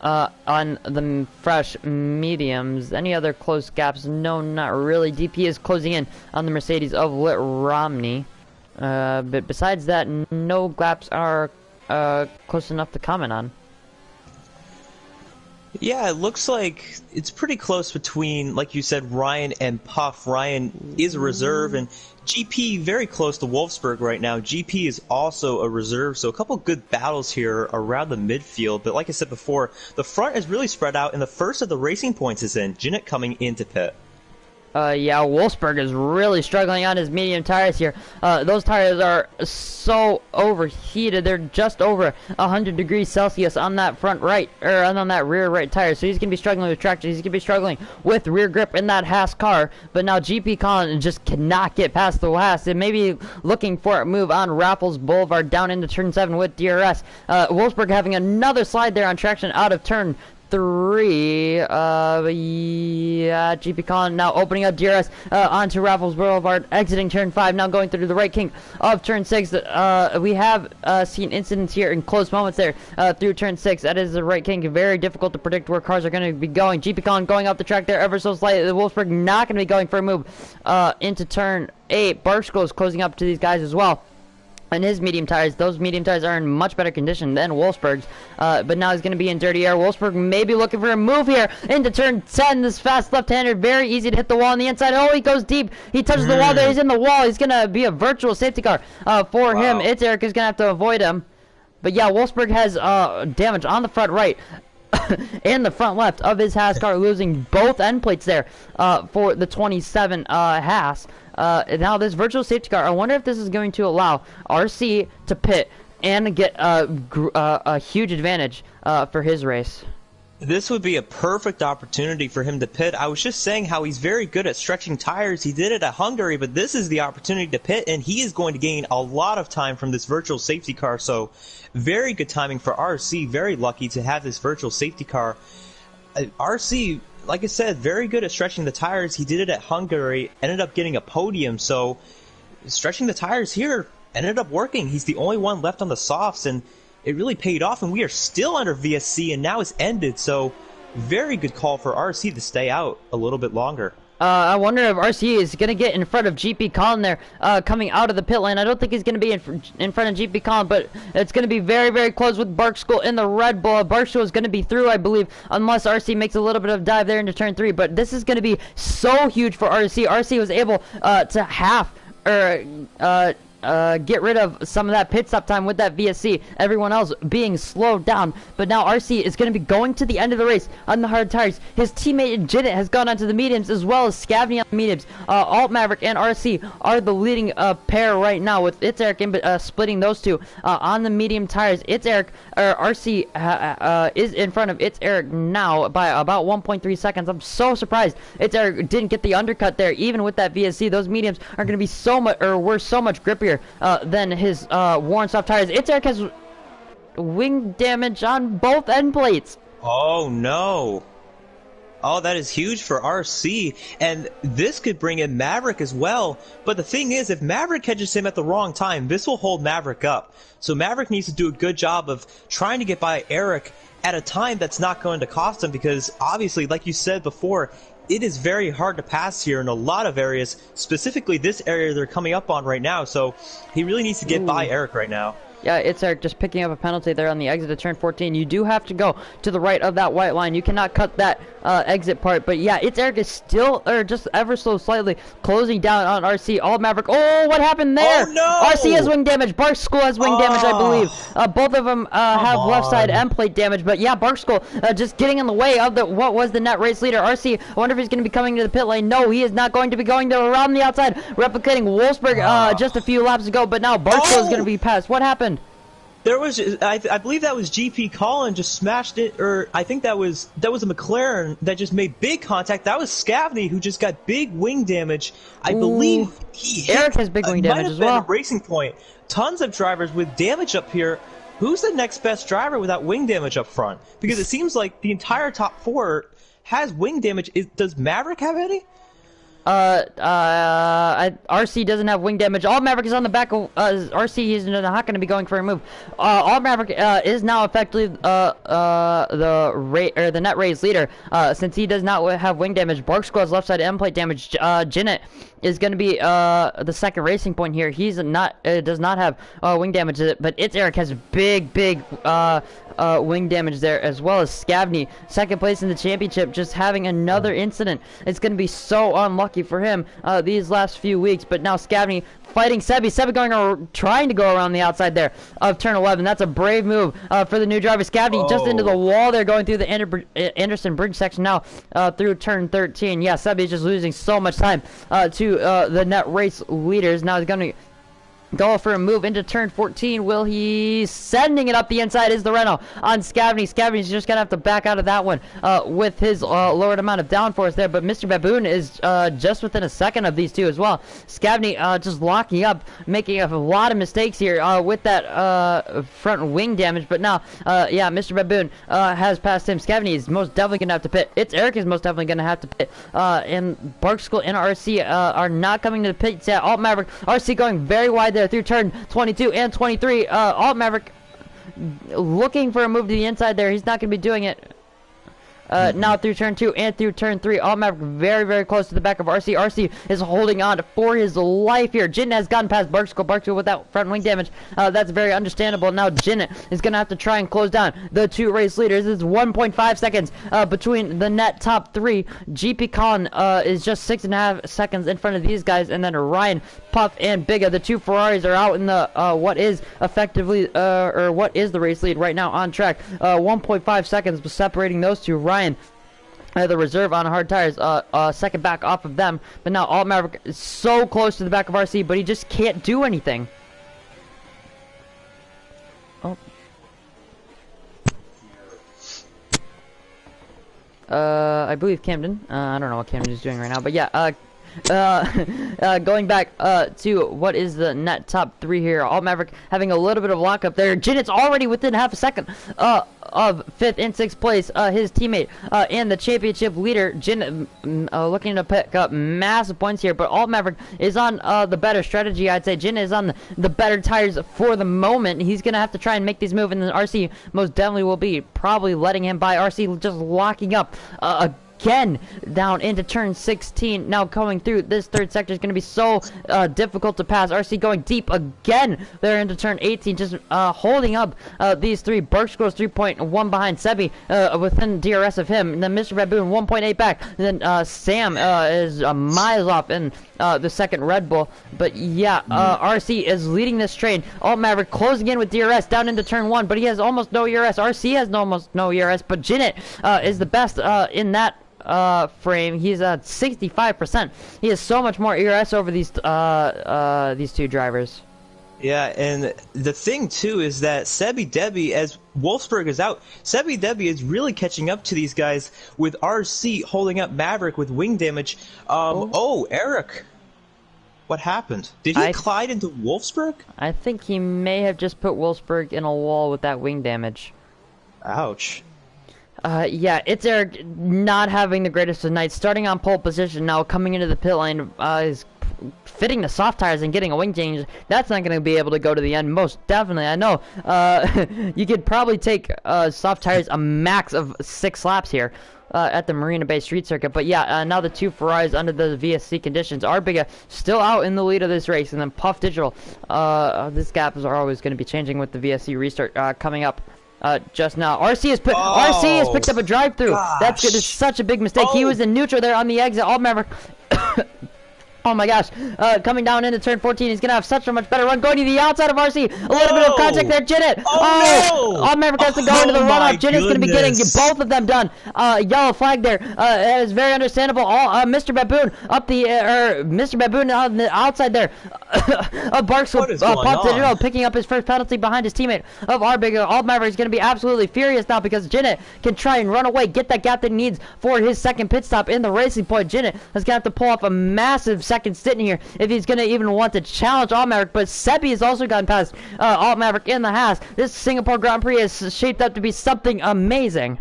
on the fresh mediums. Any other close gaps? No, not really. DP is closing in on the Mercedes of Lit Romney. But besides that, no gaps are close enough to comment on. Yeah, it looks like it's pretty close between, like you said, Ryan and Puff. Ryan is a reserve, and GP very close to Wolfsburg right now. GP is also a reserve, so a couple good battles here around the midfield. But like I said before, the front is really spread out, and the first of the racing points is in. Jinnit coming into pit. Yeah, Wolfsburg is really struggling on his medium tires here. Those tires are so overheated. They're just over 100 degrees Celsius on that front right, or on that rear right tire. So he's going to be struggling with traction. He's going to be struggling with rear grip in that Haas car. But now GP Colin just cannot get past the Haas. And maybe looking for a move on Raffles Boulevard down into turn 7 with DRS. Wolfsburg having another slide there on traction out of turn 3. Yeah, GP Colin now opening up DRS onto Raffles Boulevard, exiting turn 5, now going through the right kink of turn 6. We have seen incidents here in close moments there through turn 6. That is the right kink. Very difficult to predict where cars are going to be going. GP Colin going up the track there ever so slightly. The Wolfsburg not going to be going for a move into turn 8. Barksko is closing up to these guys as well. And his medium tires, those medium tires are in much better condition than Wolfsburg's. But now he's going to be in dirty air. Wolfsburg may be looking for a move here into turn 10. This fast left-hander, very easy to hit the wall on the inside. Oh, he goes deep. He touches the wall there. He's in the wall. He's going to be a virtual safety car for him. It's Eric is going to have to avoid him. But yeah, Wolfsburg has damage on the front right and the front left of his Haas car, losing both end plates there for the 27 Haas. Now this virtual safety car, I wonder if this is going to allow RC to pit and get a huge advantage for his race. This would be a perfect opportunity for him to pit. I was just saying how he's very good at stretching tires. He did it at Hungary, but this is the opportunity to pit, and he is going to gain a lot of time from this virtual safety car. So very good timing for RC. Very lucky to have this virtual safety car. RC like I said, very good at stretching the tires. He did it at Hungary, ended up getting a podium, so stretching the tires here ended up working. He's the only one left on the softs, and it really paid off, and we are still under VSC, and now it's ended, so very good call for RC to stay out a little bit longer. I wonder if RC is going to get in front of GP Colin there, coming out of the pit lane. I don't think he's going to be in front of GP Colin, but it's going to be very, very close with Bark School in the Red Bull. Bark School is going to be through, I believe, unless RC makes a little bit of dive there into turn 3. But this is going to be so huge for RC. RC was able to half, or get rid of some of that pit stop time with that VSC, everyone else being slowed down. But now RC is going to be going to the end of the race on the hard tires. His teammate Janet has gone onto the mediums, as well as Scavney on the mediums. Alt Maverick and RC are the leading pair right now, with It's Eric splitting those two on the medium tires. It's Eric, RC is in front of It's Eric now by about 1.3 seconds. I'm so surprised It's Eric didn't get the undercut there, even with that VSC. Those mediums are going to be so much, or were so much grippier than his worn soft tires. It's Eric has wing damage on both end plates. Oh no. Oh, that is huge for RC, and this could bring in Maverick as well. But the thing is, if Maverick catches him at the wrong time, this will hold Maverick up. So Maverick needs to do a good job of trying to get by Eric at a time that's not going to cost him, because obviously, like you said before, it is very hard to pass here in a lot of areas, specifically this area they're coming up on right now. So he really needs to get by Eric right now. Yeah, It's Eric just picking up a penalty there on the exit of turn 14. You do have to go to the right of that white line. You cannot cut that exit part. But yeah, It's Eric is still, or just ever so slightly, closing down on RC. All Maverick. Oh, what happened there? Oh, no! RC has wing damage. Bark School has wing damage, I believe. Both of them have left side end plate damage. But yeah, Bark School just getting in the way of what was the net race leader. RC, I wonder if he's going to be coming to the pit lane. No, he is not going to be going to around the outside, replicating Wolfsburg just a few laps ago. But now Bark School is going to be passed. What happened? There was, I believe that was GP Colin just smashed it, or I think that was a McLaren that just made big contact. That was Scavney who just got big wing damage. I believe he hit, Eric has big wing damage as well. Racing Point. Tons of drivers with damage up here. Who's the next best driver without wing damage up front? Because it seems like the entire top 4 has wing damage. Does Maverick have any? RC doesn't have wing damage. All Maverick is on the back of RC. He's not going to be going for a move. All Maverick is now effectively the net race leader, since he does not have wing damage. Bark Squad's left side end plate damage. Janet is going to be the second racing point here. He's not does not have wing damage, but It's Eric has big wing damage there, as well as Scavney, second place in the championship, just having another incident. It's going to be so unlucky for him these last few weeks. But now Scavney fighting Sebi. Sebi trying to go around the outside there of turn 11. That's a brave move for the new driver. Scavney just into the wall there, going through the Anderson Bridge section now through turn 13. Yeah, Sebi is just losing so much time to the net race leaders. Now he's going to go for a move into turn 14. Will he? Sending it up the inside is the Renault on Scavney. Scavney's just going to have to back out of that one with his lowered amount of downforce there. But Mr. Baboon is just within a second of these two as well. Scavney just locking up, making a lot of mistakes here with that front wing damage. But now, yeah, Mr. Baboon has passed him. Scavney is most definitely going to have to pit. It's Eric is most definitely going to have to pit. And Bark School and RC are not coming to the pit. Yeah, Alt Maverick, RC going very wide there through turn 22 and 23. Alt Maverick looking for a move to the inside there. He's not going to be doing it. Now through turn 2 and through turn 3. Alt Maverick very close to the back of RC. RC is holding on for his life here. Jin has gotten past Bark School. Bark School with that front wing damage. That's very understandable. Now Jin is going to have to try and close down the two race leaders. It's 1.5 seconds between the net top 3. GP Colin is just 6.5 seconds in front of these guys. And then Ryan, Puff, and Bigga, the two Ferraris, are out in the what is effectively, or what is the race lead right now on track. 1.5 seconds separating those two. Ryan, the reserve on hard tires, second back off of them. But now Alt Maverick is so close to the back of RC, but he just can't do anything. Oh. I believe Camden. I don't know what Camden is doing right now, but yeah, going back to what is the net top 3 here. Alt Maverick having a little bit of lockup there. Jinnet's already within half a second of 5th and 6th place. His teammate and the championship leader, Jin, looking to pick up massive points here. But Alt Maverick is on the better strategy, I'd say. Jin is on the better tires for the moment. He's going to have to try and make these moves, and then RC most definitely will be probably letting him by. RC just locking up again down into turn 16. Now going through this third sector is going to be so difficult to pass. RC going deep again there into turn 18, just holding up these three. Berkscore's 3.1 behind Sebi, within DRS of him, and then Mr. Baboon 1.8 back, and then Sam is miles off in the second Red Bull. But yeah, RC is leading this train. Alt Maverick closing in with DRS down into turn 1, but he has almost no ERS. RC has almost no ERS, but Jinnet is the best in that frame. He's at 65%. He has so much more ERS over these two drivers. Yeah, and the thing too is that Sebi Debi, as Wolfsburg is out, Sebi Debi is really catching up to these guys with RC holding up Maverick with wing damage. Eric, what happened? Did he collide into Wolfsburg? I think he may have just put Wolfsburg in a wall with that wing damage. Ouch. Yeah, it's Eric not having the greatest of nights. Starting on pole position now, coming into the pit lane, is fitting the soft tires and getting a wing change. That's not going to be able to go to the end, most definitely. I know you could probably take soft tires a max of 6 laps here at the Marina Bay Street Circuit. But yeah, now the two Ferraris under the VSC conditions. Arbiga still out in the lead of this race, and then Puff Digital. This gap is always going to be changing with the VSC restart coming up. Just now, RC has picked up a drive-through. That's such a big mistake. He was in neutral there on the exit. Alt Maverick. Oh my gosh, coming down into turn 14, he's going to have such a much better run. Going to the outside of RC, a little bit of contact there, Jinnet. Alt Maverick has to go into the runoff. Jinnet's going to be getting both of them done. Yellow flag there. That is very understandable. Mr. Baboon up the, Mr. Baboon on the outside there. Barks with Pop Digital picking up his first penalty behind his teammate of Arbiga. Alt Maverick is going to be absolutely furious now because Jinnet can try and run away, get that gap that he needs for his second pit stop in the racing point. Jinnet is going to have to pull off a massive second stint here if he's going to even want to challenge Alt Maverick. But Sebi has also gotten past Alt Maverick in the Haas. This Singapore Grand Prix has shaped up to be something amazing.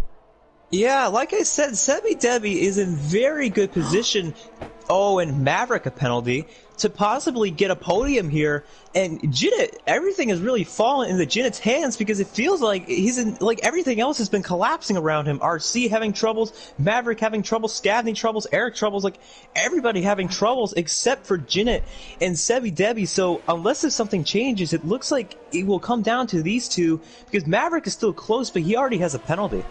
Yeah, like I said, Sebi Debi is in very good position. And Maverick a penalty to possibly get a podium here, and Jinnet, everything has really fallen into Jinnet's hands because it feels like he's in, like, everything else has been collapsing around him. RC having troubles, Maverick having troubles, Scavney troubles, Eric troubles, like everybody having troubles except for Jinnet and Sebi Debi. So unless if something changes, it looks like it will come down to these two because Maverick is still close, but he already has a penalty.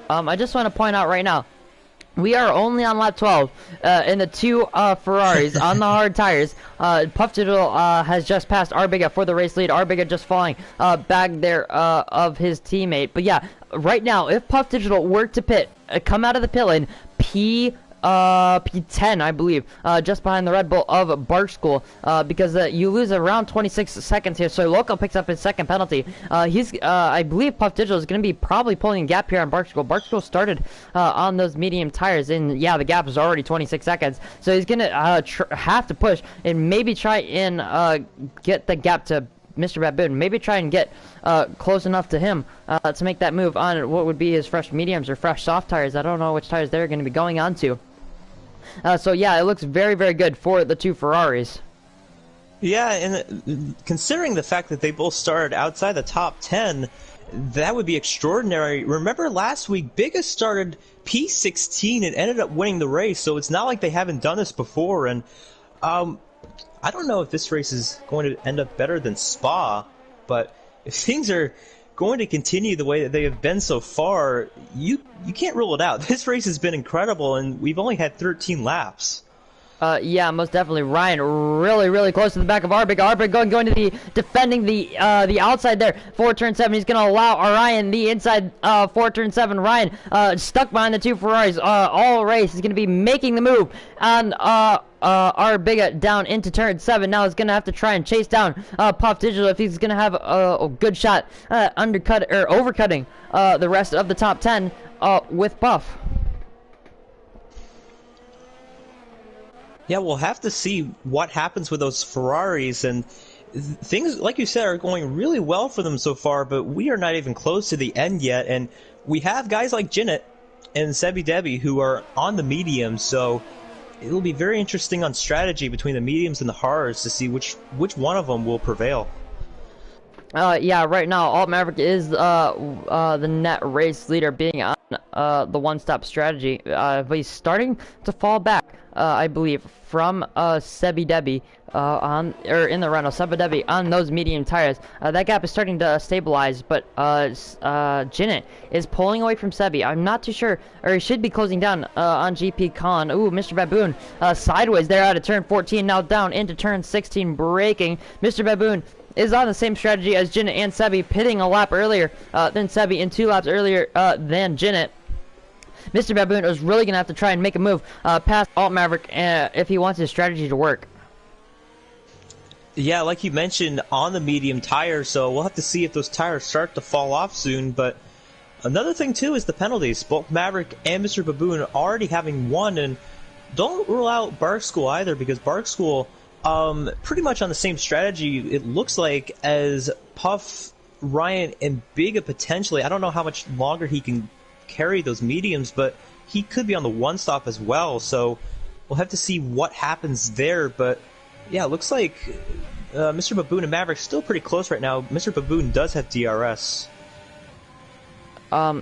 I just want to point out right now, we are only on lap 12 in the two Ferraris on the hard tires. Puff Digital has just passed Arbiga for the race lead. Arbiga just falling back there of his teammate. But yeah, right now, if Puff Digital were to pit, come out of the pit lane, P10, I believe, just behind the Red Bull of Bark School, because you lose around 26 seconds here. So Loco picks up his second penalty. I believe Puff Digital is going to be probably pulling a gap here on Bark School. Bark School started on those medium tires, and yeah, the gap is already 26 seconds. So he's going to have to push and maybe try and get the gap to Mr. Baboon. Maybe try and get close enough to him to make that move on what would be his fresh mediums or fresh soft tires. I don't know which tires they're going to be going on to. So yeah, it looks very, very good for the two Ferraris. Yeah, and considering the fact that they both started outside the top 10, that would be extraordinary. Remember last week, Biggest started P16 and ended up winning the race, so it's not like they haven't done this before. And I don't know if this race is going to end up better than Spa, but if things are going to continue the way that they have been so far, you can't rule it out. This race has been incredible, and we've only had 13 laps. Yeah, most definitely. Ryan really, really close to the back of Arbiga. Arbiga going to the defending the outside there for turn 7. He's going to allow Ryan the inside for turn 7. Ryan stuck behind the two Ferraris all race. He's going to be making the move on Arbiga down into turn 7. Now he's going to have to try and chase down Puff Digital if he's going to have a good shot overcutting the rest of the top 10 with Puff. Yeah, we'll have to see what happens with those Ferraris, and things, like you said, are going really well for them so far, but we are not even close to the end yet, and we have guys like Zenith and Sebi Debi who are on the mediums, so it'll be very interesting on strategy between the mediums and the hards to see which one of them will prevail. Yeah, right now, Alt Maverick is the net race leader, being on the one-stop strategy. But he's starting to fall back, I believe, from Sebi Debi in the Renault, Sebi Debi on those medium tires. That gap is starting to stabilize, but Zenith is pulling away from Sebi. I'm not too sure, or he should be closing down on GP Con. Ooh, Mr. Baboon sideways there out of turn 14, now down into turn 16, braking. Mr. Baboon is on the same strategy as Zenith and Sebi, pitting a lap earlier than Sebi and 2 laps earlier than Zenith. Mr. Baboon is really going to have to try and make a move past Alt Maverick if he wants his strategy to work. Yeah, like you mentioned, on the medium tires, so we'll have to see if those tires start to fall off soon, but another thing too is the penalties. Both Maverick and Mr. Baboon already having won, and don't rule out Bark School either, because Bark School pretty much on the same strategy, it looks like, as Puff, Ryan, and Biga potentially. I don't know how much longer he can carry those mediums, but he could be on the one-stop as well, so we'll have to see what happens there. But yeah, it looks like Mr. Baboon and Maverick still pretty close right now. Mr. Baboon does have DRS.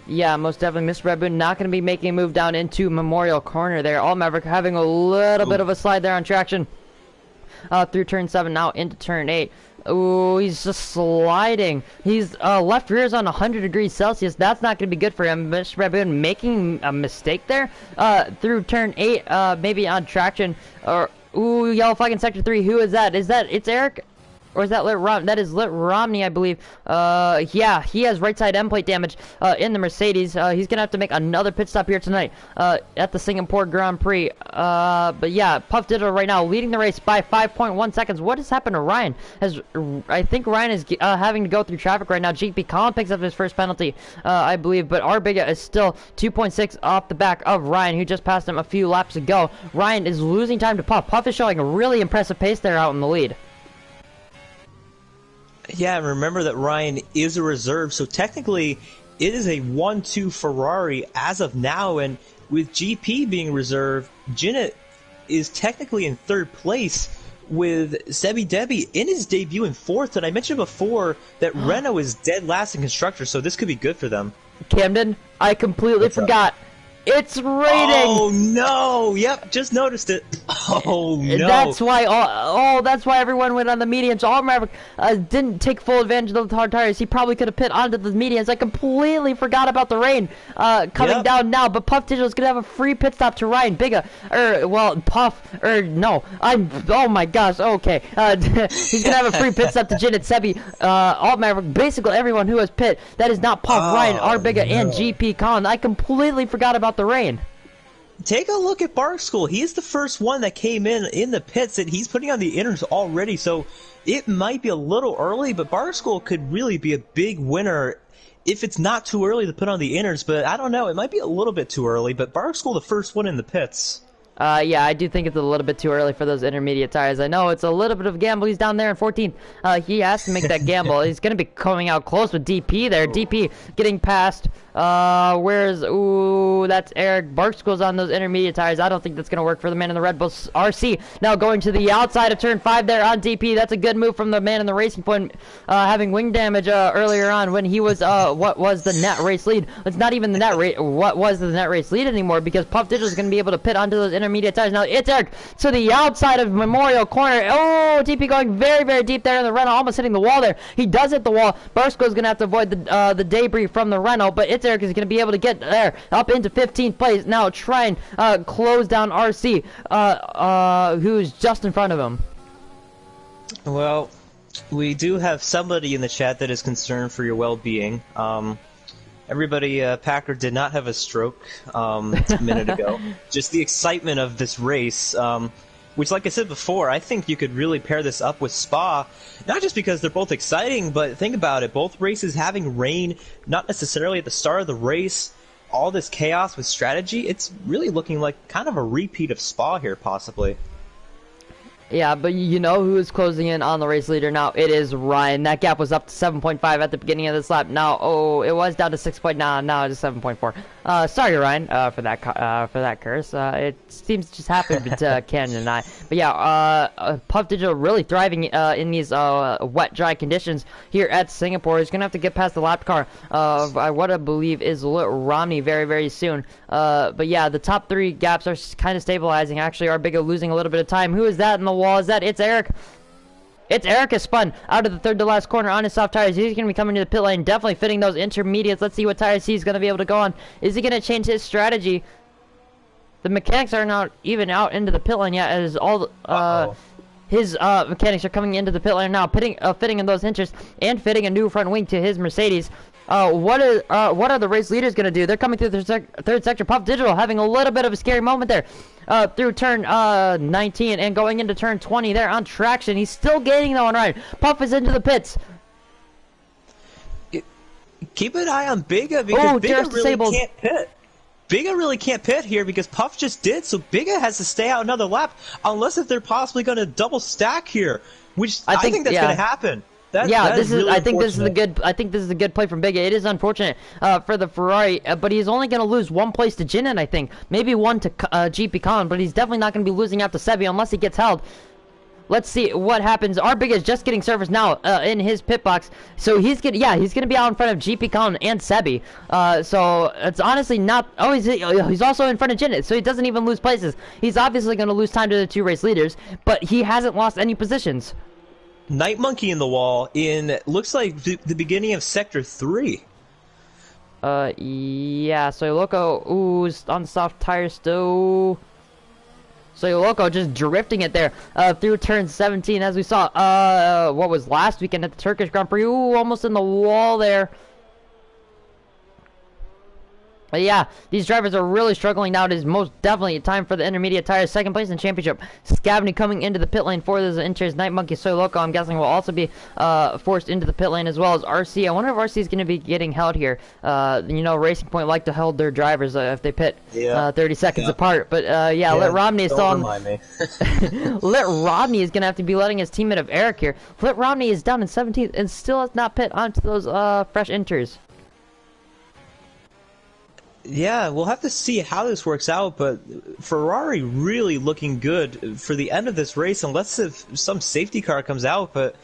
Yeah, most definitely. Mr. Baboon not going to be making a move down into Memorial Corner there. Alt Maverick having a little bit of a slide there on traction. Through turn 7, now into turn 8. Ooh, he's just sliding. He's left rear's on 100 degrees Celsius. That's not going to be good for him. Mr. Baboon making a mistake there through turn 8, maybe on traction. Or ooh, yellow flag in sector 3. Who is that? It's Eric? Or is that Lit Rom? That is Lit Romney, I believe. Yeah, he has right side end plate damage in the Mercedes. He's gonna have to make another pit stop here tonight at the Singapore Grand Prix. But yeah, Puff Digital right now leading the race by 5.1 seconds. What has happened to Ryan? I think Ryan is having to go through traffic right now. GP Colin picks up his first penalty, I believe, but Arbiga is still 2.6 off the back of Ryan, who just passed him a few laps ago. Ryan is losing time to Puff. Puff is showing a really impressive pace there out in the lead. Yeah, and remember that Ryan is a reserve, so technically it is a 1-2 Ferrari as of now, and with GP being reserve, Zenith is technically in 3rd place with Sebi Debi in his debut in 4th, and I mentioned before that Renault is dead last in Constructors, so this could be good for them. Camden, I completely forgot. It's raining! Oh no! Yep, just noticed it. Oh no! That's why that's why everyone went on the mediums. Alt Maverick didn't take full advantage of the hard tires. He probably could have pit onto the mediums. I completely forgot about the rain coming down now. But Puff Digital is gonna have a free pit stop to Ryan Biga. Oh my gosh. Okay. He's gonna have a free pit stop to Zenith, Sebi, Alt Maverick, basically everyone who has pit. That is not Puff, Ryan, Arbiga, and GP Colin. I completely forgot about the rain. Take a look at Bark School. He's the first one that came in the pits, and he's putting on the inners already, so it might be a little early, but Bark School could really be a big winner if it's not too early to put on the inners, but I don't know. It might be a little bit too early, but Bark School the first one in the pits. Yeah, I do think it's a little bit too early for those intermediate tires. I know it's a little bit of a gamble. He's down there in 14th. He has to make that gamble. He's going to be coming out close with DP there. DP getting past. Ooh, that's Eric. Bark School's on those intermediate tires. I don't think that's going to work for the man in the Red Bull RC. Now going to the outside of turn 5 there on DP. That's a good move from the man in the Racing Point, having wing damage earlier on when he was what was the net race lead. It's not even the net race. What was the net race lead anymore, because Puff Digital is going to be able to pit onto those intermediate tires. Now it's Eric to the outside of Memorial Corner. Oh, DP going very, very deep there in the Renault, almost hitting the wall there. He does hit the wall. Bark School is going to have to avoid the debris from the Renault, but it's Eric is going to be able to get there up into 15th place. Now try and close down RC, who's just in front of him. Well, we do have somebody in the chat that is concerned for your well-being. Everybody, Packard did not have a stroke a minute ago. Just the excitement of this race, which, like I said before, I think you could really pair this up with Spa, not just because they're both exciting, but think about it. Both races having rain, not necessarily at the start of the race, all this chaos with strategy, it's really looking like kind of a repeat of Spa here, possibly. Yeah, but you know who is closing in on the race leader now? It is Ryan. That gap was up to 7.5 at the beginning of this lap. Now, oh, it was down to 6.9. Now it's 7.4. Sorry, Ryan, for that curse. It seems to just happen to Ken and I. But yeah, Puff Digital really thriving in these wet, dry conditions here at Singapore. He's gonna have to get past the lap car of what I believe is Lit Romney very, very soon. But yeah, the top 3 gaps are kind of stabilizing. Actually, Arbiga losing a little bit of time. Who is that in the wall? Is that? It's Eric. It's Eric has spun out of the third to last corner on his soft tires. He's going to be coming to the pit lane, definitely fitting those intermediates. Let's see what tires he's going to be able to go on. Is he going to change his strategy? The mechanics are not even out into the pit lane yet, as all his mechanics are coming into the pit lane now, fitting in those hinges and fitting a new front wing to his Mercedes. What are the race leaders going to do? They're coming through the third sector. Puff Digital having a little bit of a scary moment there. Through turn 19 and going into turn 20 there on traction. He's still gaining though on Ryan. Puff is into the pits. Keep an eye on Biga because Biga really disabled. Can't pit. Biga really can't pit here because Puff just did, so Biga has to stay out another lap unless if they're possibly going to double stack here, which I think that's going to happen. I think this is a good play from Biga. It is unfortunate for the Ferrari, but he's only going to lose 1 place to Jinnen, I think. Maybe 1 to GP Colin, but he's definitely not going to be losing out to Sebi unless he gets held. Let's see what happens. Arbiga is just getting service now in his pit box, so he's gonna be out in front of GP Colin and Sebi. So it's honestly not. Oh, he's also in front of Jinnen, so he doesn't even lose places. He's obviously going to lose time to the 2 race leaders, but he hasn't lost any positions. Night Monkey in the wall in looks like the beginning of Sector 3. Yeah, so Loco, ooh, on soft tires still. So Loco just drifting it there through turn 17, as we saw what was last weekend at the Turkish Grand Prix. Ooh, almost in the wall there. But yeah, these drivers are really struggling now. It is most definitely time for the intermediate tires. Second place in the championship. Scavney coming into the pit lane for this Inter's Night Monkey. Soy Loco, I'm guessing, will also be forced into the pit lane, as well as RC. I wonder if RC is going to be getting held here. You know, Racing Point like to hold their drivers if they pit 30 seconds apart. But yeah, Lit Romney is still on. Lit Romney is going to have to be letting his teammate of Eric here. Lit Romney is down in 17th and still has not pit onto those fresh Inters. Yeah, we'll have to see how this works out, but Ferrari really looking good for the end of this race, unless if some safety car comes out, but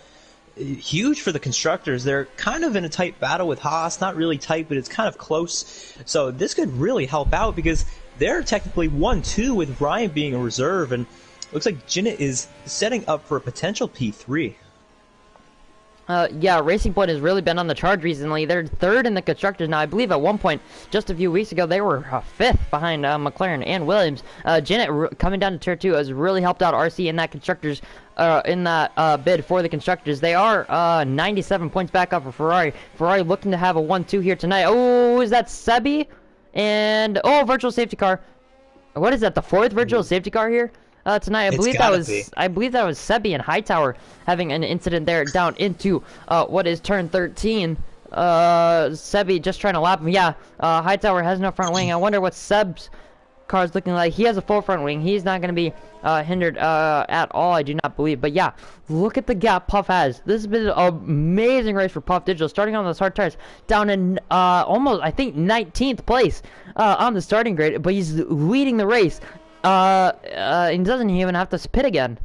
huge for the constructors. They're kind of in a tight battle with Haas, not really tight, but it's kind of close, so this could really help out because they're technically 1-2 with Ryan being a reserve, and looks like Jinnit is setting up for a potential P3. Yeah, Racing Point has really been on the charge recently. They're 3rd in the constructors now. I believe at one point, just a few weeks ago, they were 5th behind McLaren and Williams. Jinnit coming down to Tier 2 has really helped out RC in that constructors, bid for the constructors. They are 97 points back up for Ferrari. Ferrari looking to have a 1-2 here tonight. Oh, is that Sebi? And, oh, virtual safety car. What is that, the 4th virtual safety car here? Tonight, I believe that was Sebi and Hightower having an incident there down into what is turn 13. Sebi just trying to lap him. Yeah, Hightower has no front wing. I wonder what Seb's car is looking like. He has a full front wing. He's not going to be hindered at all, I do not believe. But yeah, look at the gap Puff has. This has been an amazing race for Puff Digital, starting on those hard tires, down in almost, I think, 19th place on the starting grid, but he's leading the race. He doesn't even have to pit again.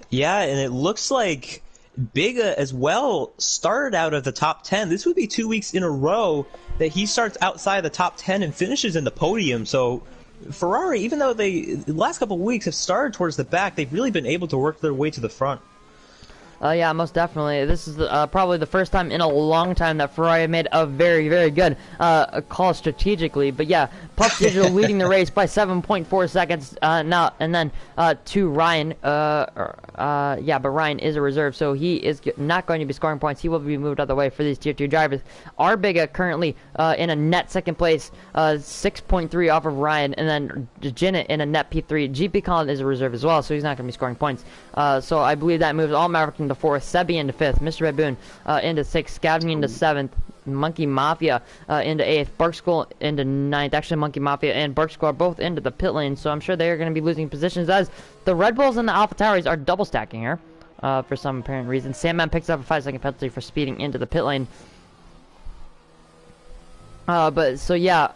Yeah, and it looks like Biga as well started out of the top 10. This would be 2 weeks in a row that he starts outside the top 10 and finishes in the podium. So Ferrari, even though the last couple of weeks have started towards the back, they've really been able to work their way to the front. Yeah, most definitely. This is probably the first time in a long time that Ferrari made a very, very good call strategically. But yeah, Puff Digital leading the race by 7.4 seconds now, and then to Ryan. Yeah, but Ryan is a reserve, so he is not going to be scoring points. He will be moved out of the way for these Tier 2 drivers. Arbiga currently in a net second place, 6.3 off of Ryan, and then Jinnit in a net P3. GP Colin is a reserve as well, so he's not going to be scoring points. So I believe that moves all Maverick into 4th, Sebi into 5th, Mr. Red Boone into 6th, Scavney into 7th, Monkey Mafia into 8th, Bark School into 9th. Actually, Monkey Mafia and Bark School are both into the pit lane, so I'm sure they are going to be losing positions as the Red Bulls and the AlphaTauris are double stacking here for some apparent reason. Sandman picks up a 5-second penalty for speeding into the pit lane. But so yeah,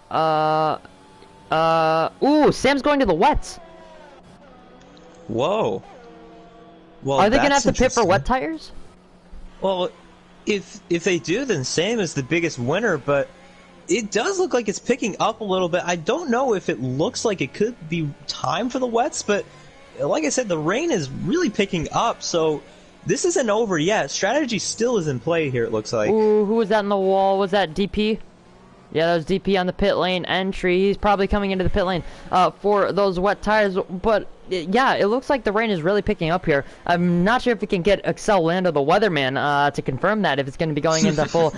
ooh, Sam's going to the wets. Whoa. Well, are they gonna have to pit for wet tires? Well, if they do, then Sam is the biggest winner, but it does look like it's picking up a little bit. I don't know if it looks like it could be time for the wets, but like I said, the rain is really picking up, so this isn't over yet. Strategy still is in play here, it looks like. Ooh, who was that in the wall? Was that DP? Yeah, that was DP on the pit lane entry. He's probably coming into the pit lane for those wet tires. But, yeah, it looks like the rain is really picking up here. I'm not sure if we can get Excel Lando, the weatherman, to confirm that, if it's going to be going into full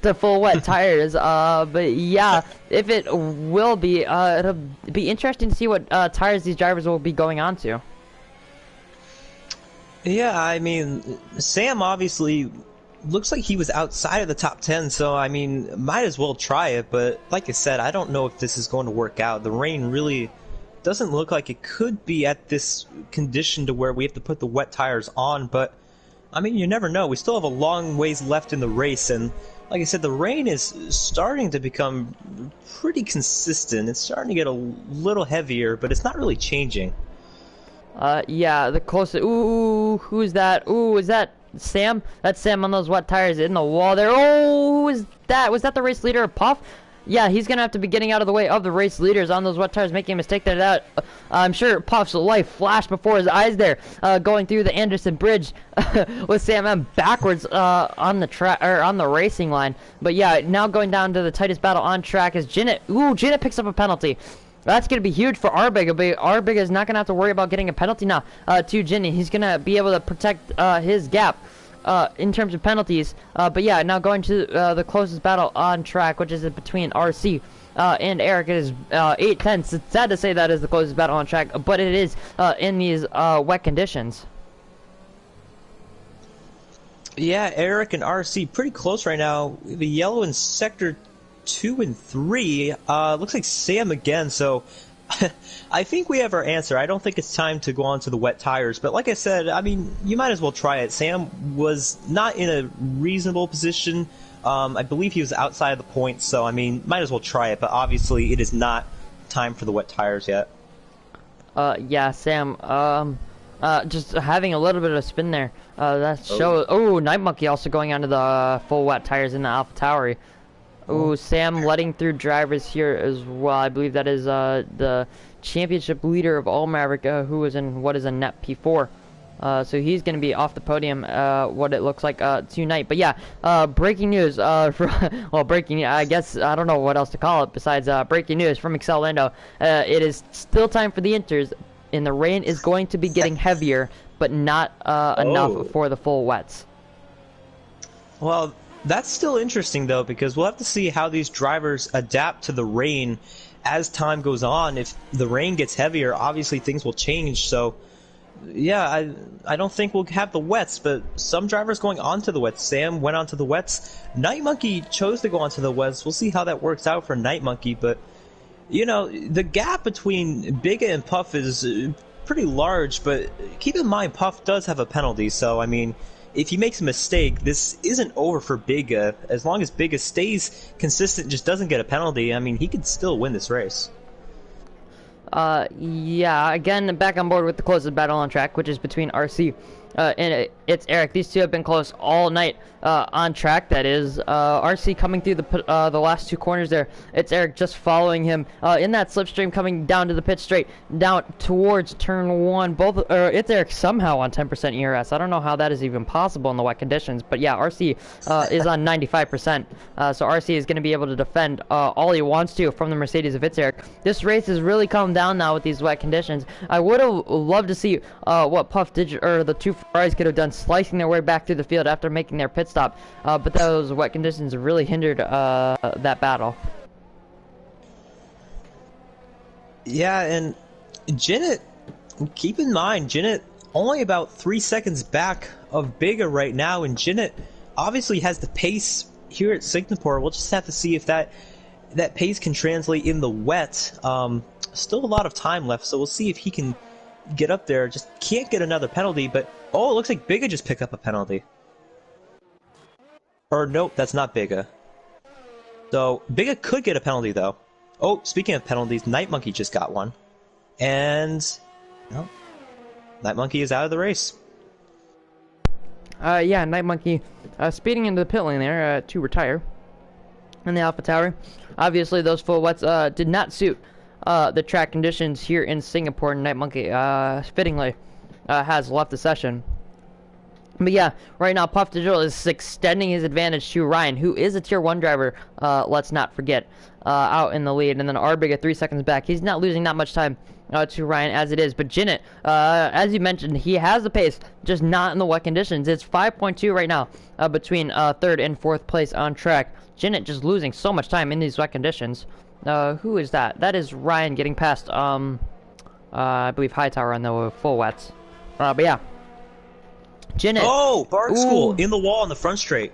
to full wet tires. But, yeah, if it will be, it'll be interesting to see what tires these drivers will be going on to. Yeah, I mean, Sam obviously looks like he was outside of the top 10, so I mean, might as well try it, but like I said, I don't know if this is going to work out. The rain really doesn't look like it could be at this condition to where we have to put the wet tires on, but I mean, you never know. We still have a long ways left in the race, and like I said, the rain is starting to become pretty consistent. It's starting to get a little heavier, but it's not really changing. Yeah, the closest. Ooh, who's that? Ooh, is that Sam? That's Sam on those wet tires in the wall there. Oh, who is that? Was that the race leader, Puff? Yeah, he's gonna have to be getting out of the way of the race leaders on those wet tires, making a mistake that I'm sure Puff's life flashed before his eyes there, going through the Anderson Bridge with Sam M backwards on the track or on the racing line. But yeah, now going down to the tightest battle on track is Jinnit. Ooh, Jinnit picks up a penalty. That's going to be huge for Arbig. Arbig is not going to have to worry about getting a penalty now to Jinnit. He's going to be able to protect his gap in terms of penalties. But yeah, now going to the closest battle on track, which is between RC and Eric. It is 8-10. It's sad to say that is the closest battle on track, but it is in these wet conditions. Yeah, Eric and RC pretty close right now. The yellow in sector 2 and 3. Looks like Sam again, so I think we have our answer. I don't think it's time to go on to the wet tires, but like I said, I mean, you might as well try it. Sam was not in a reasonable position. I believe he was outside of the points, so I mean, might as well try it, but obviously it is not time for the wet tires yet. Yeah, Sam, just having a little bit of a spin there. That shows. Oh, Night Monkey also going onto the full wet tires in the AlphaTauri. Ooh, Sam letting through drivers here as well. I believe that is the championship leader of all Maverick, who is in what is a net P4. So he's going to be off the podium, what it looks like tonight. But yeah, breaking news. Well, breaking. I guess I don't know what else to call it besides breaking news from Excel Lando. It is still time for the inters, and the rain is going to be getting heavier, but not enough for the full wets. Well, that's still interesting, though, because we'll have to see how these drivers adapt to the rain as time goes on. If the rain gets heavier, obviously things will change. So, yeah, I don't think we'll have the wets, but some drivers going onto the wets. Sam went onto the wets. Night Monkey chose to go onto the wets. We'll see how that works out for Night Monkey, but, you know, the gap between Biga and Puff is pretty large, but keep in mind, Puff does have a penalty, so, I mean, if he makes a mistake, this isn't over for Biga. As long as Biga stays consistent, just doesn't get a penalty, I mean, he could still win this race. Yeah, again, back on board with the closest battle on track, which is between RC and it's Eric. These two have been close all night on track. That is RC coming through the last two corners there. It's Eric just following him in that slipstream, coming down to the pit straight, down towards turn 1. It's Eric somehow on 10% ERS. I don't know how that is even possible in the wet conditions, but yeah, RC is on 95%. So RC is going to be able to defend all he wants to from the Mercedes of It's Eric. This race has really calmed down now with these wet conditions. I would have loved to see what Puff did, or the two Ferraris could have done, slicing their way back through the field after making their pit stop, but those wet conditions really hindered that battle. Yeah, and Jinnit, keep in mind, Jinnit only about 3 seconds back of Biga right now, and Jinnit obviously has the pace here at Singapore. We'll just have to see if that pace can translate in the wet. Still a lot of time left, so we'll see if he can get up there. Just can't get another penalty, but oh, it looks like Biga just picked up a penalty. Or nope, that's not Biga. So Biga could get a penalty though. Oh, speaking of penalties, Night Monkey just got one. And no, Night Monkey is out of the race. Yeah, Night Monkey speeding into the pit lane there to retire in the Alpha Tower. Obviously, those full wets did not suit the track conditions here in Singapore. Night Monkey fittingly has left the session. But yeah, right now Puff Digital is extending his advantage to Ryan, who is a Tier 1 driver, let's not forget, out in the lead. And then Arbiga 3 seconds back. He's not losing that much time to Ryan as it is. But Jinnit, as you mentioned, he has the pace, just not in the wet conditions. It's 5.2 right now between 3rd and 4th place on track. Jinnit just losing so much time in these wet conditions. Who is that? That is Ryan getting past, I believe, Hightower on the full wets. But yeah. Jinnit. Oh, Bark School in the wall on the front straight.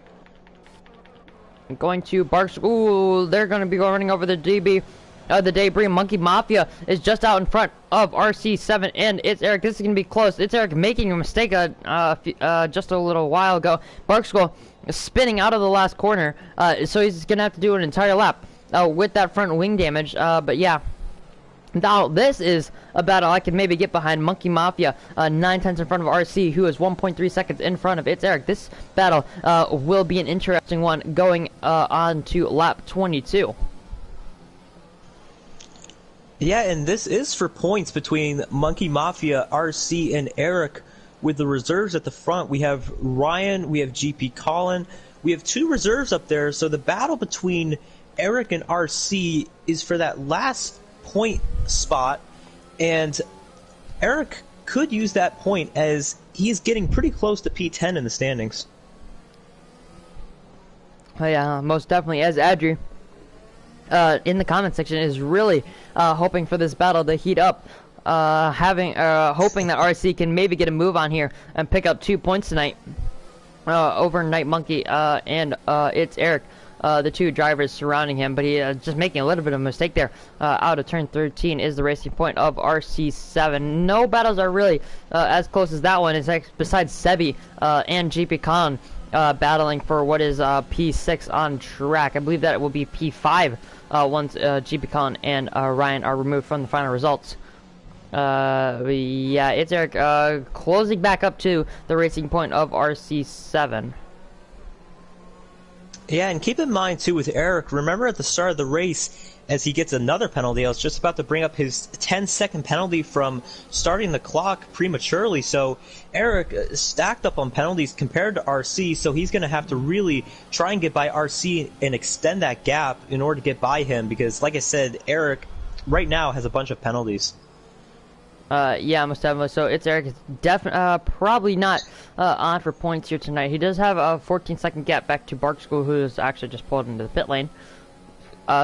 Going to Bark School. Ooh, they're going to be running over the DB. The debris. Monkey Mafia is just out in front of RC7, and it's Eric. This is going to be close. It's Eric making a mistake just a little while ago. Bark School is spinning out of the last corner, so he's going to have to do an entire lap with that front wing damage. But yeah. Now, this is a battle I can maybe get behind. Monkey Mafia, 9/10 in front of RC, who is 1.3 seconds in front of It's Eric. This battle will be an interesting one going on to lap 22. Yeah, and this is for points between Monkey Mafia, RC, and Eric with the reserves at the front. We have Ryan, we have GP Colin, we have 2 reserves up there, so the battle between Eric and RC is for that last point spot, and Eric could use that point as he is getting pretty close to P10 in the standings. Oh yeah, most definitely. As Adri in the comment section is really hoping for this battle to heat up, hoping that RC can maybe get a move on here and pick up 2 points tonight over Night Monkey and It's Eric. The 2 drivers surrounding him, but he just making a little bit of a mistake there. Out of turn 13 is the racing point of RC7. No battles are really as close as that one. It's like besides Sebi and GP Khan battling for what is P6 on track. I believe that it will be P5 once GP Khan and Ryan are removed from the final results. Yeah, it's Eric closing back up to the racing point of RC7. Yeah, and keep in mind, too, with Eric, remember at the start of the race, as he gets another penalty, I was just about to bring up his 10-second penalty from starting the clock prematurely, so Eric stacked up on penalties compared to RC, so he's going to have to really try and get by RC and extend that gap in order to get by him, because, like I said, Eric right now has a bunch of penalties. Yeah, most definitely. So It's Eric is probably not on for points here tonight. He does have a 14-second gap back to Bark School, who is actually just pulled into the pit lane.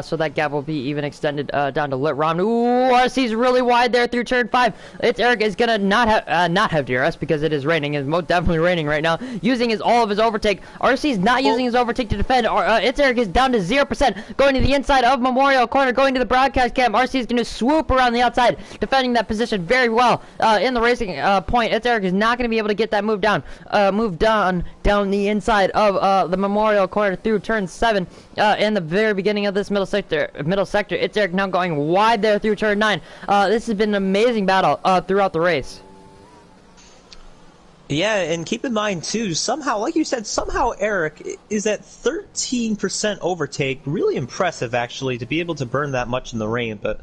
So that gap will be even extended down to Lit Ron. Ooh, RC's really wide there through turn 5. It's Eric is gonna not have DRS because it is raining. It's most definitely raining right now. Using all of his overtake. RC's not using his overtake to defend. It's Eric is down to 0%. Going to the inside of Memorial Corner. Going to the broadcast cam. RC is gonna swoop around the outside, defending that position very well in the racing point. It's Eric is not gonna be able to get that move down. Down the inside of the Memorial Corner through turn 7 in the very beginning of this middle sector. It's Eric now going wide there through turn 9. This has been an amazing battle throughout the race. Yeah, and keep in mind too, somehow, like you said, somehow Eric is at 13% overtake. Really impressive, actually, to be able to burn that much in the rain. But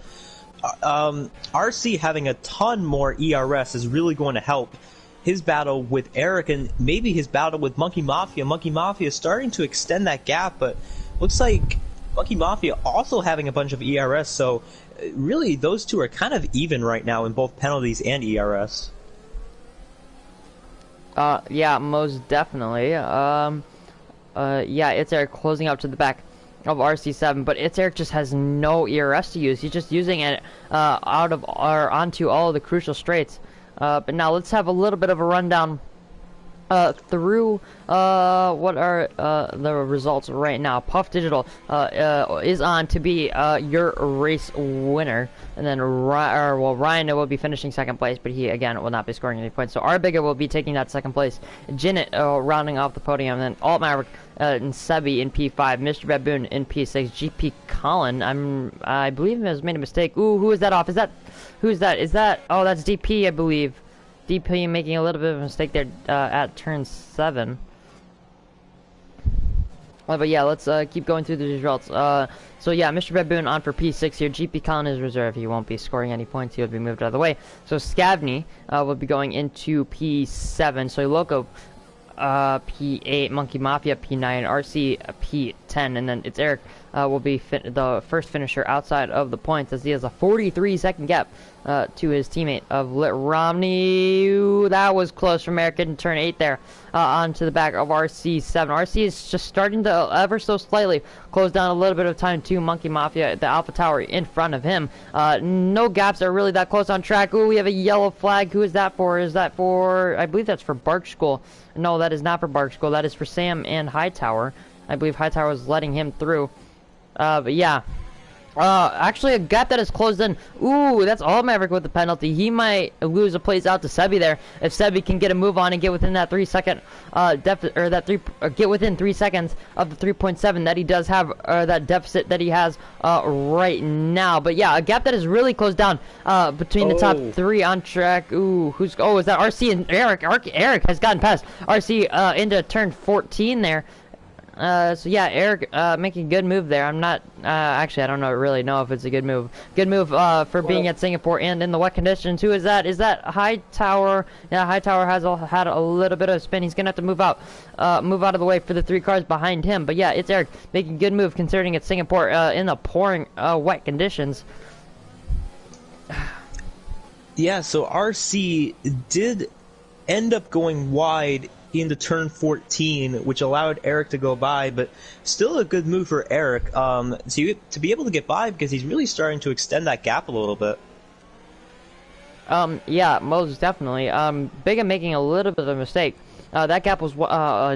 RC having a ton more ERS is really going to help his battle with Eric and maybe his battle with Monkey Mafia. Monkey Mafia is starting to extend that gap, but looks like Monkey Mafia also having a bunch of ERS, so really those two are kind of even right now in both penalties and ERS. Yeah, most definitely. Yeah, It's Eric closing up to the back of RC7, but It's Eric just has no ERS to use. He's just using it out of or onto all of the crucial straights. But now let's have a little bit of a rundown through what are the results right now. Puff Digital is on to be your race winner, and then Ryan will be finishing second place, but he again will not be scoring any points. So Arbigger will be taking that second place. Jinnit rounding off the podium, and then Alt Maverick and Sebi in P5, Mr. Baboon in P6, GP Colin. I believe has made a mistake. Ooh, who is that off? Who's that? Is that? Oh, that's DP, I believe. DP making a little bit of a mistake there at turn 7. But yeah, let's keep going through the results. So yeah, Mr. Baboon on for P6 here. GP Colin is reserve. He won't be scoring any points. He will be moved out of the way. So Scavney will be going into P7. So Loco P8, Monkey Mafia P9, RC P10, and then it's Eric will be the first finisher outside of the points as he has a 43-second gap to his teammate of Lit Romney. Ooh, that was close from Eric in turn 8 there onto the back of RC7. RC is just starting to ever so slightly close down a little bit of time to Monkey Mafia, the Alpha Tower in front of him. No gaps are really that close on track. Ooh, we have a yellow flag. Who is that for? Is that for, I believe that's for Bark School. No, that is not for Bark School. That is for Sam and Hightower. I believe Hightower was letting him through. But yeah. Actually a gap that is closed in. Ooh, that's all Maverick with the penalty. He might lose a place out to Sebi there if Sebi can get a move on and get within that 3 second get within 3 seconds of the 3.7 that he does have, that deficit that he has right now. But yeah, a gap that is really closed down between the top 3 on track. Ooh, is that RC and Eric? Eric has gotten past RC into turn 14 there. So yeah, Eric making a good move there. I'm not actually I don't really know if it's a good move. Good move for being at Singapore and in the wet conditions. Who is that? Is that Hightower? Yeah, Hightower has had a little bit of spin. He's gonna have to move out of the way for the 3 cars behind him. But yeah, it's Eric making a good move considering it's Singapore in the pouring wet conditions. Yeah, so RC did end up going wide into turn 14, which allowed Eric to go by, but still a good move for Eric to be able to get by because he's really starting to extend that gap a little bit. Yeah, most definitely. Bigga making a little bit of a mistake. That gap was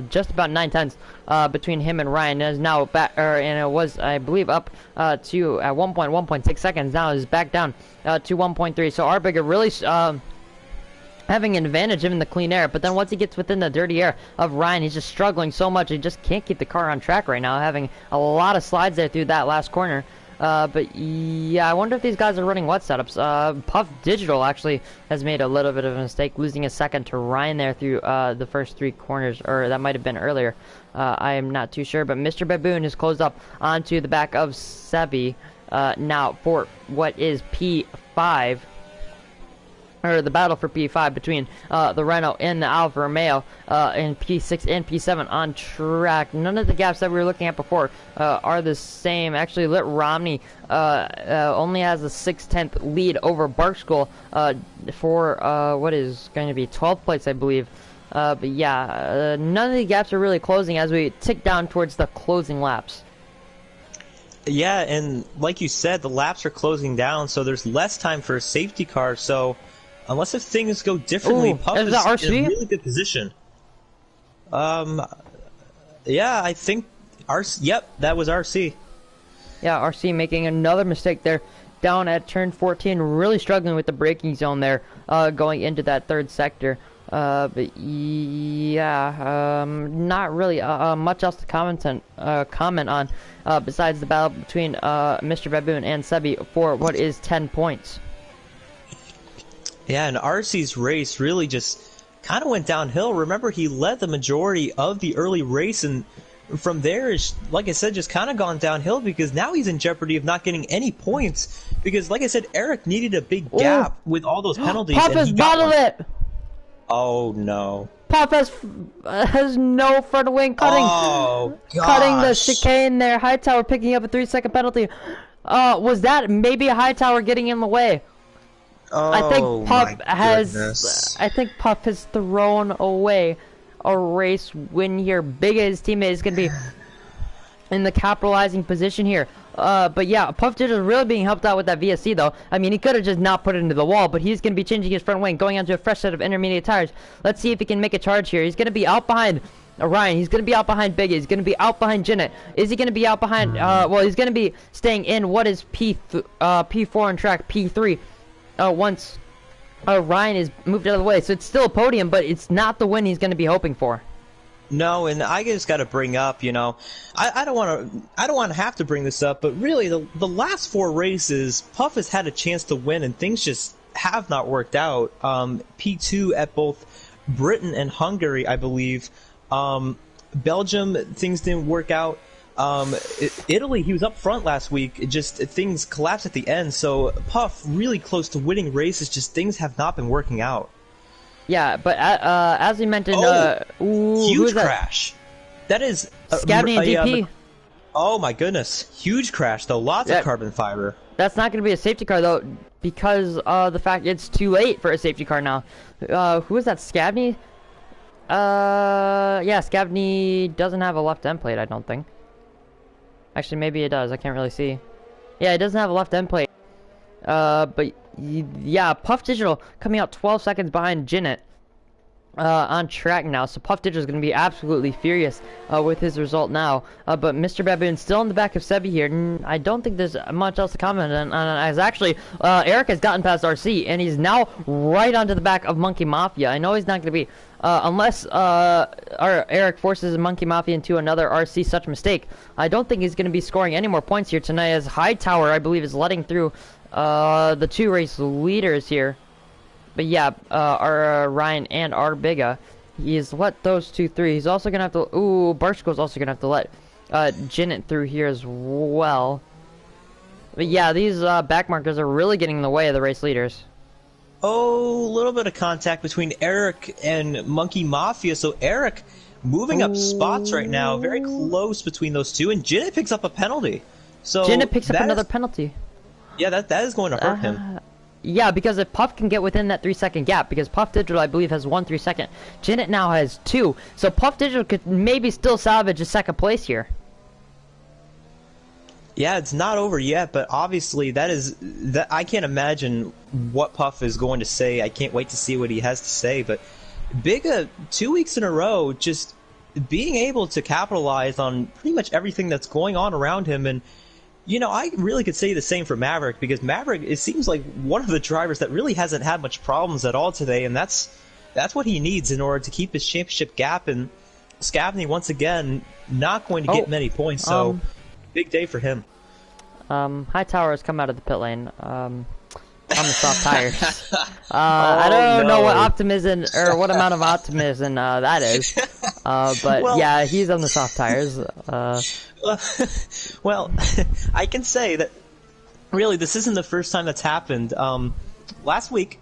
just about 9/10 between him and Ryan. It is now back, and it was, I believe, up to at 1.6 seconds. Now is back down to 1.3. So Arbigger really having an advantage in the clean air, but then once he gets within the dirty air of Ryan, he's just struggling so much. He just can't keep the car on track right now, having a lot of slides there through that last corner. But yeah, I wonder if these guys are running what setups. Puff Digital actually has made a little bit of a mistake, losing a second to Ryan there through the first 3 corners, or that might have been earlier. I am not too sure, but Mr. Baboon has closed up onto the back of Sebi now for what is P5. Or the battle for P5 between the Renault and the Alfa Romeo in P6 and P7 on track. None of the gaps that we were looking at before are the same. Actually, Lit Romney only has a 6/10 lead over Bark School for what is going to be 12th place, I believe. But yeah, none of the gaps are really closing as we tick down towards the closing laps. Yeah, and like you said, the laps are closing down, so there's less time for a safety car, so unless if things go differently, Puff is in a really good position. Yeah, I think RC. Yep, that was RC. Yeah, RC making another mistake there, down at turn 14, really struggling with the braking zone there, going into that 3rd sector. But yeah, not really much else to comment on besides the battle between Mr. Baboon and Sebi for what is 10 points. Yeah, and RC's race really just kind of went downhill. Remember, he led the majority of the early race, and from there, like I said, just kind of gone downhill because now he's in jeopardy of not getting any points. Because, like I said, Eric needed a big gap with all those penalties. Pop has bottled it! Oh, no. Pop has no front wing cutting. Oh, gosh. Cutting the chicane there. Hightower picking up a 3-second penalty. Was that maybe a Hightower getting in the way? I think Puff has thrown away a race win here. Big as his teammate is gonna be in the capitalizing position here. But yeah, Puff Digital is really being helped out with that VSC though. I mean, he could have just not put it into the wall, but he's going to be changing his front wing, going onto a fresh set of intermediate tires. Let's see if he can make a charge here. He's going to be out behind Ryan. He's going to be out behind Biggie. He's going to be out behind Jinnit. Is he going to be out behind, well, he's going to be staying in what is P4 on track, P3, once Ryan is moved out of the way. So it's still a podium, but it's not the win he's going to be hoping for. No, and I just got to bring up, you know, I don't want to have to bring this up, but really the last 4 races, Puff has had a chance to win, and things just have not worked out. P2 at both Britain and Hungary, I believe. Belgium, things didn't work out. Italy, he was up front last week. Things collapsed at the end. So Puff really close to winning races. Just things have not been working out. Yeah, but as we mentioned, huge crash. That is Scabney and DP. Oh my goodness, huge crash though. Lots of carbon fiber. That's not going to be a safety car though, because the fact it's too late for a safety car now. Who is that? Scabney? Yeah, Scabney doesn't have a left end plate, I don't think. Actually, maybe it does. I can't really see. Yeah, it doesn't have a left end plate. But yeah, Puff Digital coming out 12 seconds behind Jinnit on track now. So Puff Digital is going to be absolutely furious with his result now. But Mr. Baboon still in the back of Sebi here. I don't think there's much else to comment on. As actually, Eric has gotten past RC, and he's now right onto the back of Monkey Mafia. I know he's not going to be, unless Eric forces Monkey Mafia into another RC such mistake, I don't think he's going to be scoring any more points here tonight, as Hightower, I believe, is letting through the 2 race leaders here. But yeah, our Ryan and our Biga, he's let those 2 through. He's also gonna have to. Ooh, Barshko's also gonna have to let Jinnit through here as well. But yeah, these back markers are really getting in the way of the race leaders. Oh, a little bit of contact between Eric and Monkey Mafia. So Eric moving up spots right now, very close between those two, and Jinnit picks up a penalty. So Jinnit picks up another penalty. Yeah, that is going to hurt him. Yeah, because if Puff can get within that 3-second gap, because Puff Digital, I believe, has 1 3-second. Jinnit now has 2, so Puff Digital could maybe still salvage a 2nd place here. Yeah, it's not over yet, but obviously that I can't imagine what Puff is going to say. I can't wait to see what he has to say. But Biga, 2 weeks in a row, just being able to capitalize on pretty much everything that's going on around him. And you know, I really could say the same for Maverick, because Maverick, it seems like one of the drivers that really hasn't had much problems at all today, and that's what he needs in order to keep his championship gap. And Scabney, once again, not going to get many points, so big day for him. Hightower has come out of the pit lane on the soft tires. I don't know what optimism, or what amount of optimism that is, but well, yeah, he's on the soft tires. Well, I can say that really this isn't the first time that's happened. Last week,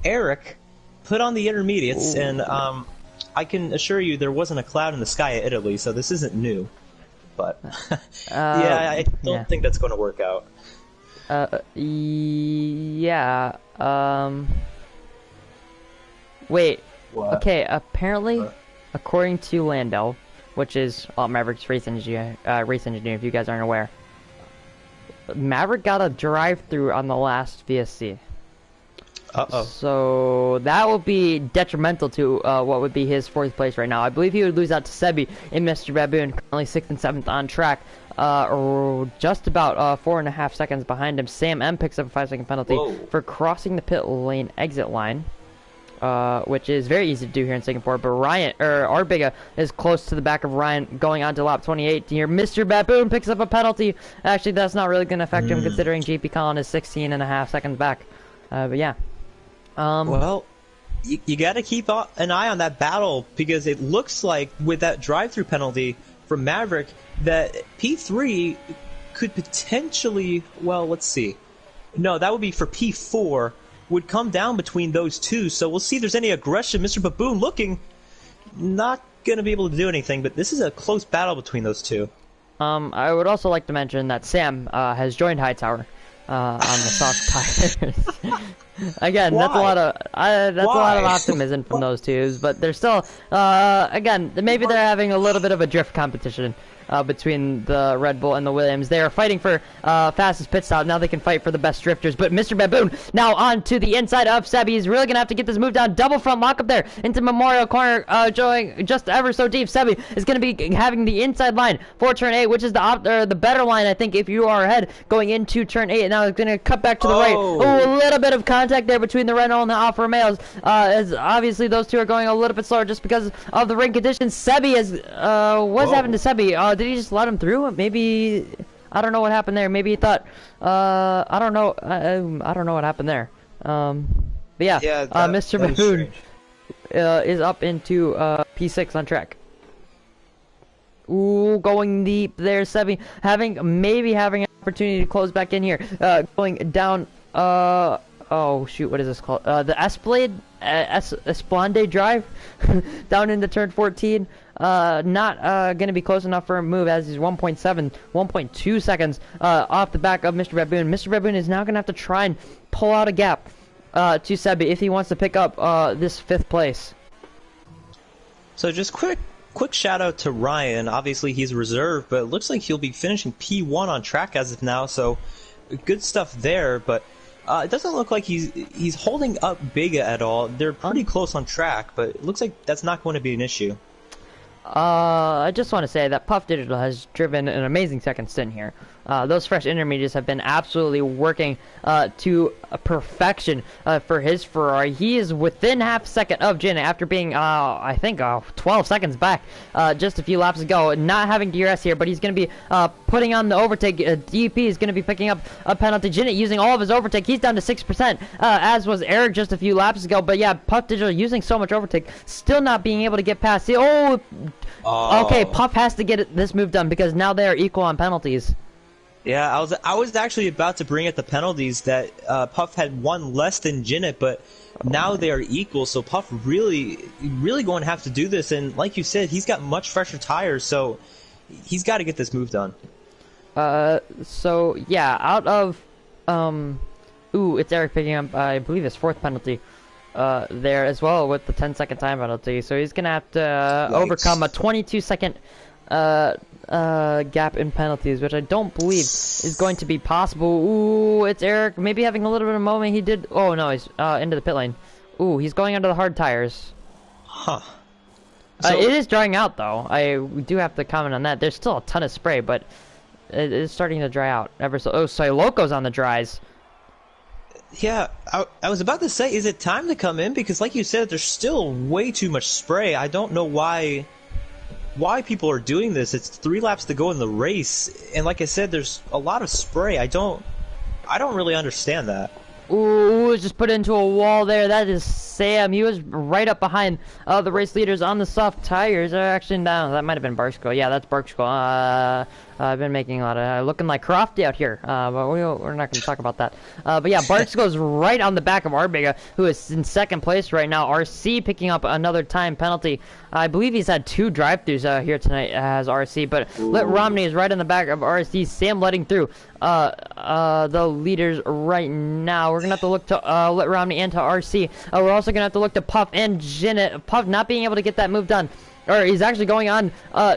Eric put on the intermediates, and I can assure you there wasn't a cloud in the sky at Italy, so this isn't new. But yeah, I don't think that's going to work out. Yeah. Wait. What? Okay. Apparently, according to Landell, which is Maverick's race engineer, if you guys aren't aware, Maverick got a drive-through on the last VSC. Uh-oh. So that will be detrimental to what would be his 4th place right now. I believe he would lose out to Sebi and Mr. Baboon, currently 6th and 7th on track, or just about 4.5 seconds behind him. Sam M picks up a 5-second penalty for crossing the pit lane exit line, which is very easy to do here in Singapore. But Ryan, or Arbiga, is close to the back of Ryan, going on to lap 28 here. Mr. Baboon picks up a penalty. Actually, that's not really going to affect him, considering JP Collin is 16.5 seconds back. But yeah. Well, you got to keep an eye on that battle, because it looks like with that drive-through penalty from Maverick that P3 could potentially, well, let's see. No, that would be for P4, would come down between those two, so we'll see if there's any aggression. Mr. Baboon looking not going to be able to do anything, but this is a close battle between those two. I would also like to mention that Sam has joined Hightower on the soft tires. Again, that's a lot of optimism from those two, but they're still again, maybe they're having a little bit of a drift competition. between the Red Bull and the Williams. They are fighting for fastest pit stop. Now they can fight for the best drifters. But Mr. Baboon now on to the inside of Sebi. He's really going to have to get this move down. Double front lock up there into Memorial Corner, going just ever so deep. Sebi is going to be having the inside line for turn 8, which is the better line, I think, if you are ahead going into turn 8. Now it's going to cut back to the right. Oh, a little bit of contact there between the Renault and the Alfa Romeos, as obviously those two are going a little bit slower just because of the ring conditions. Sebi is, what's happened to Sebi? Did he just let him through? Maybe, I don't know what happened there. Maybe he thought, I don't know, I don't know what happened there. But yeah, Mr. Baboon is up into P6 on track. Ooh, going deep there, Sebi maybe having an opportunity to close back in here. Going down, oh shoot, what is this called? The Esplanade Drive down into turn 14. Not going to be close enough for a move, as he's 1.2 seconds off the back of Mr. Baboon. Mr. Baboon is now going to have to try and pull out a gap to Sebi if he wants to pick up this 5th place. So just quick shout out to Ryan. Obviously he's reserved, but it looks like he'll be finishing P1 on track as of now, so good stuff there. But it doesn't look like he's holding up big at all. They're pretty close on track, but it looks like that's not going to be an issue. I just want to say that Puff Digital has driven an amazing second stint here. Those fresh intermediates have been absolutely working to perfection for his Ferrari. He is within half a second of Jin after being, I think, 12 seconds back just a few laps ago. Not having DRS here, but he's going to be putting on the overtake. DP is going to be picking up a penalty. Jin using all of his overtake. He's down to 6%, as was Eric just a few laps ago. But yeah, Puff Digital using so much overtake, still not being able to get past the... Okay, Puff has to get this move done because now they are equal on penalties. Yeah, I was actually about to bring up the penalties that Puff had one less than Jinnit, but now they are equal. So Puff really going to have to do this, and like you said, he's got much fresher tires, so he's got to get this move done. So yeah, out of ooh, it's Eric picking up, I believe, his 4th penalty. There as well with the 10-second time penalty, so he's gonna have to overcome a 22-second gap in penalties, which I don't believe is going to be possible. Ooh, it's Eric maybe having a little bit of a moment. He did. Oh no, he's into the pit lane. Ooh, he's going under the hard tires. Huh. So, it is drying out though. We do have to comment on that. There's still a ton of spray, but it is starting to dry out ever so. Oh, so Loco's on the dries. Yeah, I was about to say, is it time to come in? Because like you said, there's still way too much spray. I don't know why people are doing this. It's 3 laps to go in the race, and like I said, there's a lot of spray. I don't really understand that. Ooh, just put into a wall there. That is Sam. He was right up behind the race leaders on the soft tires. Actually, no, that might have been Barkskull. Yeah, that's Barkskull. I've been making a lot of looking like Crofty out here, but we're not going to talk about that. But yeah, Barks goes right on the back of Arbega, who is in 2nd place right now. RC picking up another time penalty. I believe he's had 2 drive-thrus here tonight as RC, but Lit Romney is right on the back of RC. Sam letting through the leaders right now. We're going to have to look to Lit Romney and to RC. We're also going to have to look to Puff and Jinnit. Puff not being able to get that move done. Or he's actually going on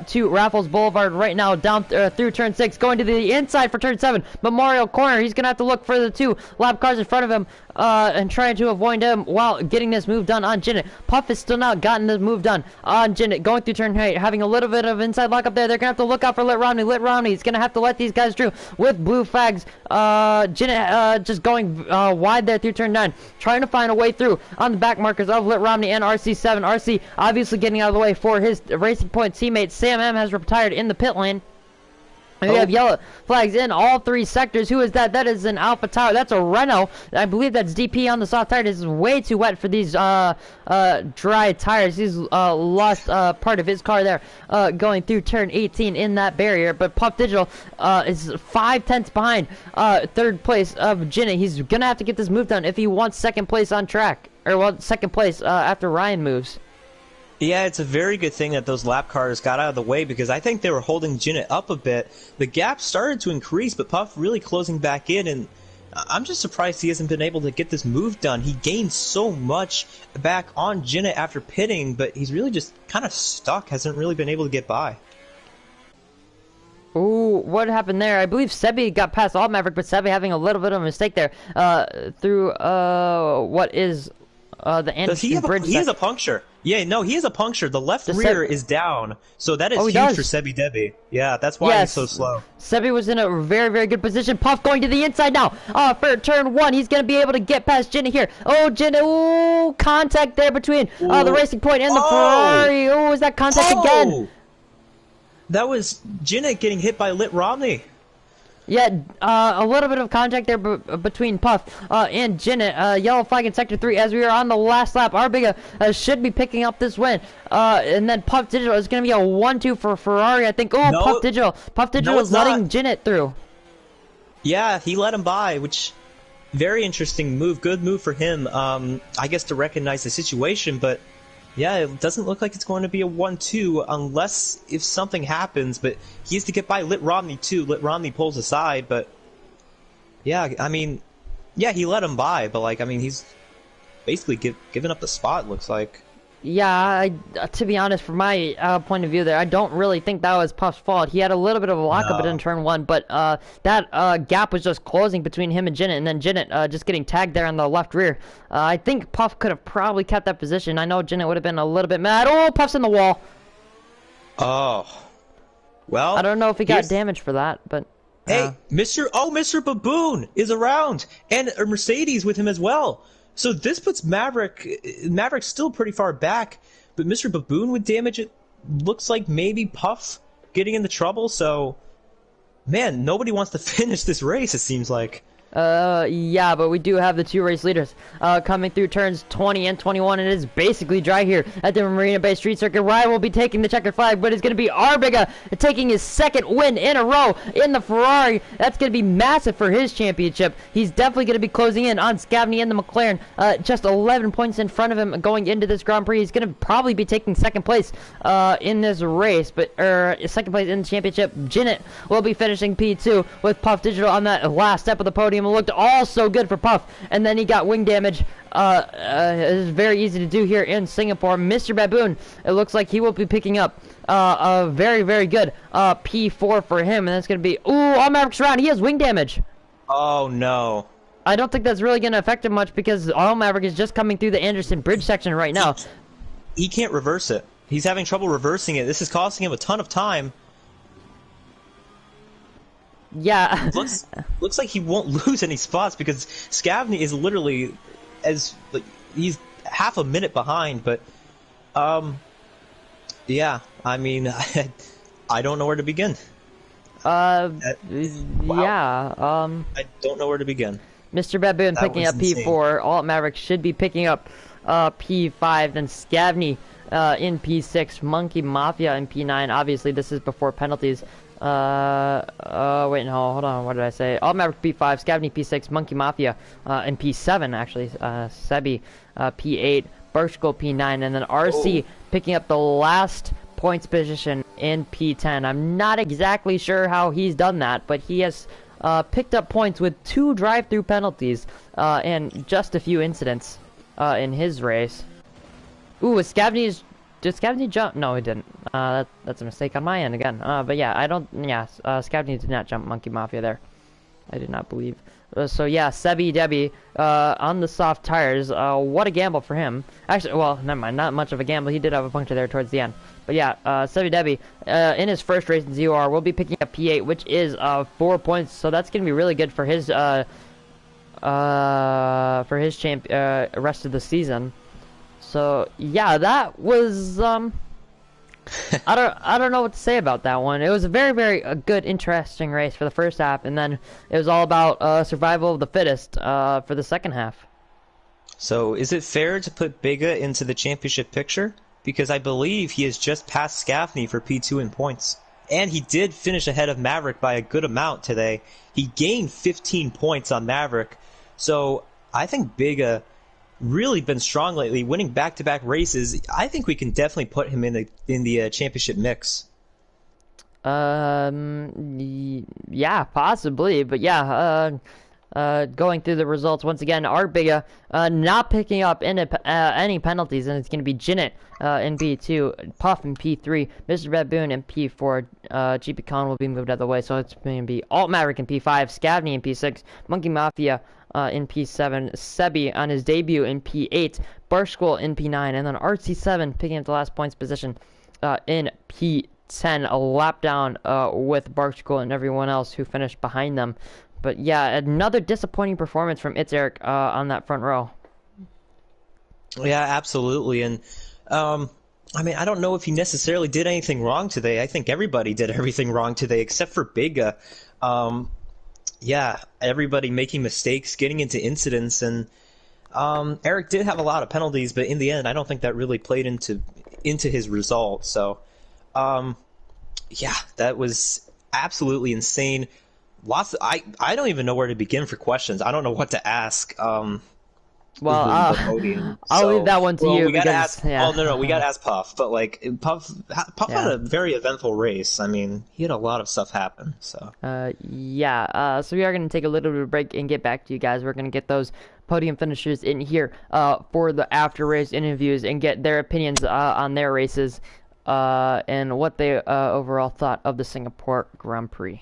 to Raffles Boulevard right now, down through turn 6, going to the inside for turn 7. Memorial Corner, he's going to have to look for the 2 lap cars in front of him and trying to avoid him while getting this move done on Jinnit. Puff has still not gotten this move done on Jinnit, going through turn 8, having a little bit of inside lock up there. They're going to have to look out for Lit Romney. Lit Romney is going to have to let these guys through with blue flags. Jinnit just going wide there through turn 9, trying to find a way through on the back markers of Lit Romney and RC7. RC obviously getting out of the way for his Racing Point teammate. Sam M has retired in the pit lane. And we have yellow flags in all 3 sectors. Who is that? That is an Alpha Tower. That's a Renault. I believe that's DP on the soft tire. This is way too wet for these dry tires. He's lost part of his car there going through turn 18 in that barrier. But Puff Digital is 5/10 behind 3rd place of Jinnit. He's going to have to get this move done if he wants 2nd place on track. Or, well, 2nd place after Ryan moves. Yeah, it's a very good thing that those lap cars got out of the way, because I think they were holding Jinnit up a bit. The gap started to increase, but Puff really closing back in, and I'm just surprised he hasn't been able to get this move done. He gained so much back on Jinnit after pitting, but he's really just kind of stuck, hasn't really been able to get by. Ooh, what happened there? I believe Sebi got past All Maverick, but Sebi having a little bit of a mistake there. Through what is the Does he Anderson have Bridge. he has a puncture? Yeah, no, he has a puncture. The left Does rear is down, so that is Oh, he huge for does. Sebi Debi. Yeah, that's why he's so slow. Sebi was in a very, very good position. Puff going to the inside now. For turn one, he's going to be able to get past Jenna here. Oh, Jenna, ooh, contact there between the Racing Point and the Ferrari. Oh, is that contact again? That was Jenna getting hit by Lit Romney. Yeah, a little bit of contact there between Puff and Jinnit. Yellow flag in Sector 3 as we are on the last lap. Arbiga should be picking up this win. And then Puff Digital is going to be a 1-2 for Ferrari, I think. Oh, no, Puff Digital. Puff Digital is letting Jinnit through. Yeah, he let him by, which very interesting move. Good move for him, I guess, to recognize the situation, but yeah, it doesn't look like it's going to be a 1-2 unless if something happens, but he has to get by Lit Romney too. Lit Romney pulls aside, but yeah, I mean, yeah, he let him by, but like, I mean, he's basically giving up the spot, looks like. Yeah, to be honest, from my point of view there, I don't really think that was Puff's fault. He had a little bit of a lockup in turn one, but that gap was just closing between him and Jinnit, and then Jinnit just getting tagged there on the left rear. I think Puff could have probably kept that position. I know Jinnit would have been a little bit mad. Oh, Puff's in the wall. Oh. Well, I don't know if he got damaged for that, but... Hey, Mr. Baboon is around, and a Mercedes with him as well. So this puts Maverick's still pretty far back, but Mr. Baboon with damage, it looks like maybe Puff getting into trouble, so, man, nobody wants to finish this race, it seems like. Yeah, but we do have the two race leaders coming through turns 20 and 21, and it is basically dry here at the Marina Bay Street Circuit. Ryan will be taking the checkered flag, but it's going to be Arbiga taking his second win in a row in the Ferrari. That's going to be massive for his championship. He's definitely going to be closing in on Scavney and the McLaren, just 11 points in front of him going into this Grand Prix. He's going to probably be taking second place in this race, but second place in the championship. Jinnit will be finishing P2 with Puff Digital on that last step of the podium. It looked all so good for Puff, and then he got wing damage. It is very easy to do here in Singapore. Mr. Baboon, it looks like he will be picking up a very, very good P4 for him, and that's going to be... Ooh, all Maverick's around. He has wing damage. Oh, no. I don't think that's really going to affect him much because all Maverick is just coming through the Anderson Bridge section right now. He can't reverse it. He's having trouble reversing it. This is costing him a ton of time. Yeah. looks like he won't lose any spots because Scavney is literally he's half a minute behind, but yeah, I mean, I don't know where to begin. Wow. Yeah. I don't know where to begin. Mr. Baboon picking up insane. P4. Alt Maverick should be picking up P5. Then Scavney in P6. Monkey Mafia in P9. Obviously, this is before penalties. Wait, no, hold on, what did I say? Alt Maverick P5, Scavney P6, Monkey Mafia in P7, actually, Sebi P8, Birchgold P9, and then RC picking up the last points position in P10. I'm not exactly sure how he's done that, but he has picked up points with 2 drive-through penalties and just a few incidents in his race. Ooh, did Scavney jump? No, he didn't. That's a mistake on my end again. But yeah, Scavney did not jump Monkey Mafia there. I did not believe. So yeah, Sebi Debi on the soft tires. What a gamble for him. Actually, well, never mind. Not much of a gamble. He did have a puncture there towards the end. But yeah, Sebi Debi in his first race in ZOR will be picking up P8, which is 4 points. So that's gonna be really good for his rest of the season. So yeah, that was I don't know what to say about that one. It was a very, very good, interesting race for the first half, and then it was all about survival of the fittest for the second half. So is it fair to put Biga into the championship picture? Because I believe he has just passed Scavney for P2 in points. And he did finish ahead of Maverick by a good amount today. He gained 15 points on Maverick. So I think Biga really been strong lately, winning back-to-back races. I think we can definitely put him in the championship mix. Yeah, possibly, but yeah, going through the results once again, Art Biga not picking up any penalties, and it's going to be Jinnit in P2, Puff in P3, Mr. Baboon in P4, GP Khan will be moved out of the way, so it's going to be Alt Maverick in P5, Scavney in P6, Monkey Mafia in P7, Sebi on his debut in P8, Barshkull in P9, and then RC7 picking up the last points position in P10, a lap down with Barshkull and everyone else who finished behind them. But yeah, another disappointing performance from It's Eric on that front row. Yeah, absolutely. And I mean, I don't know if he necessarily did anything wrong today. I think everybody did everything wrong today except for Biga. Yeah, everybody making mistakes, getting into incidents, and Eric did have a lot of penalties, but in the end, I don't think that really played into his result. So, yeah, that was absolutely insane. I don't even know where to begin for questions. I don't know what to ask. Well, The podium. I'll leave that one to you we gotta because ask. yeah. Oh no, we gotta ask Puff. But like Puff Yeah. had a very eventful race. I mean, he had a lot of stuff happen. So Yeah. So we are going to take a little bit of a break and get back to you guys. We're going to get those podium finishers in here for the after race interviews and get their opinions on their races and what they overall thought of the Singapore Grand Prix.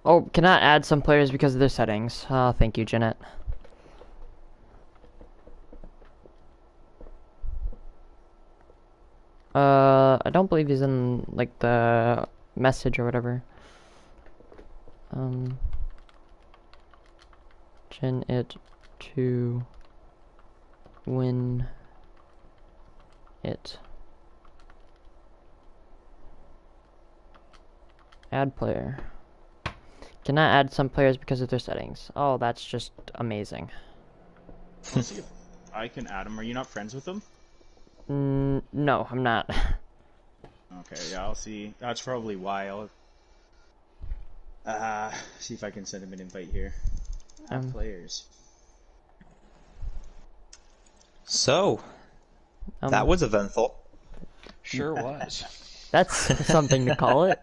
Oh, cannot add some players because of their settings. Thank you, Jeanette. I don't believe he's in, like, the message or whatever. Gen it to win it. Add player. Cannot add some players because of their settings. Oh, that's just amazing. Let's see if I can add him. Are you not friends with him? No, I'm not. Okay, yeah, I'll see. That's probably why. I'll see if I can send him an invite here. Add players. So that was eventful. Sure was. That's something to call it.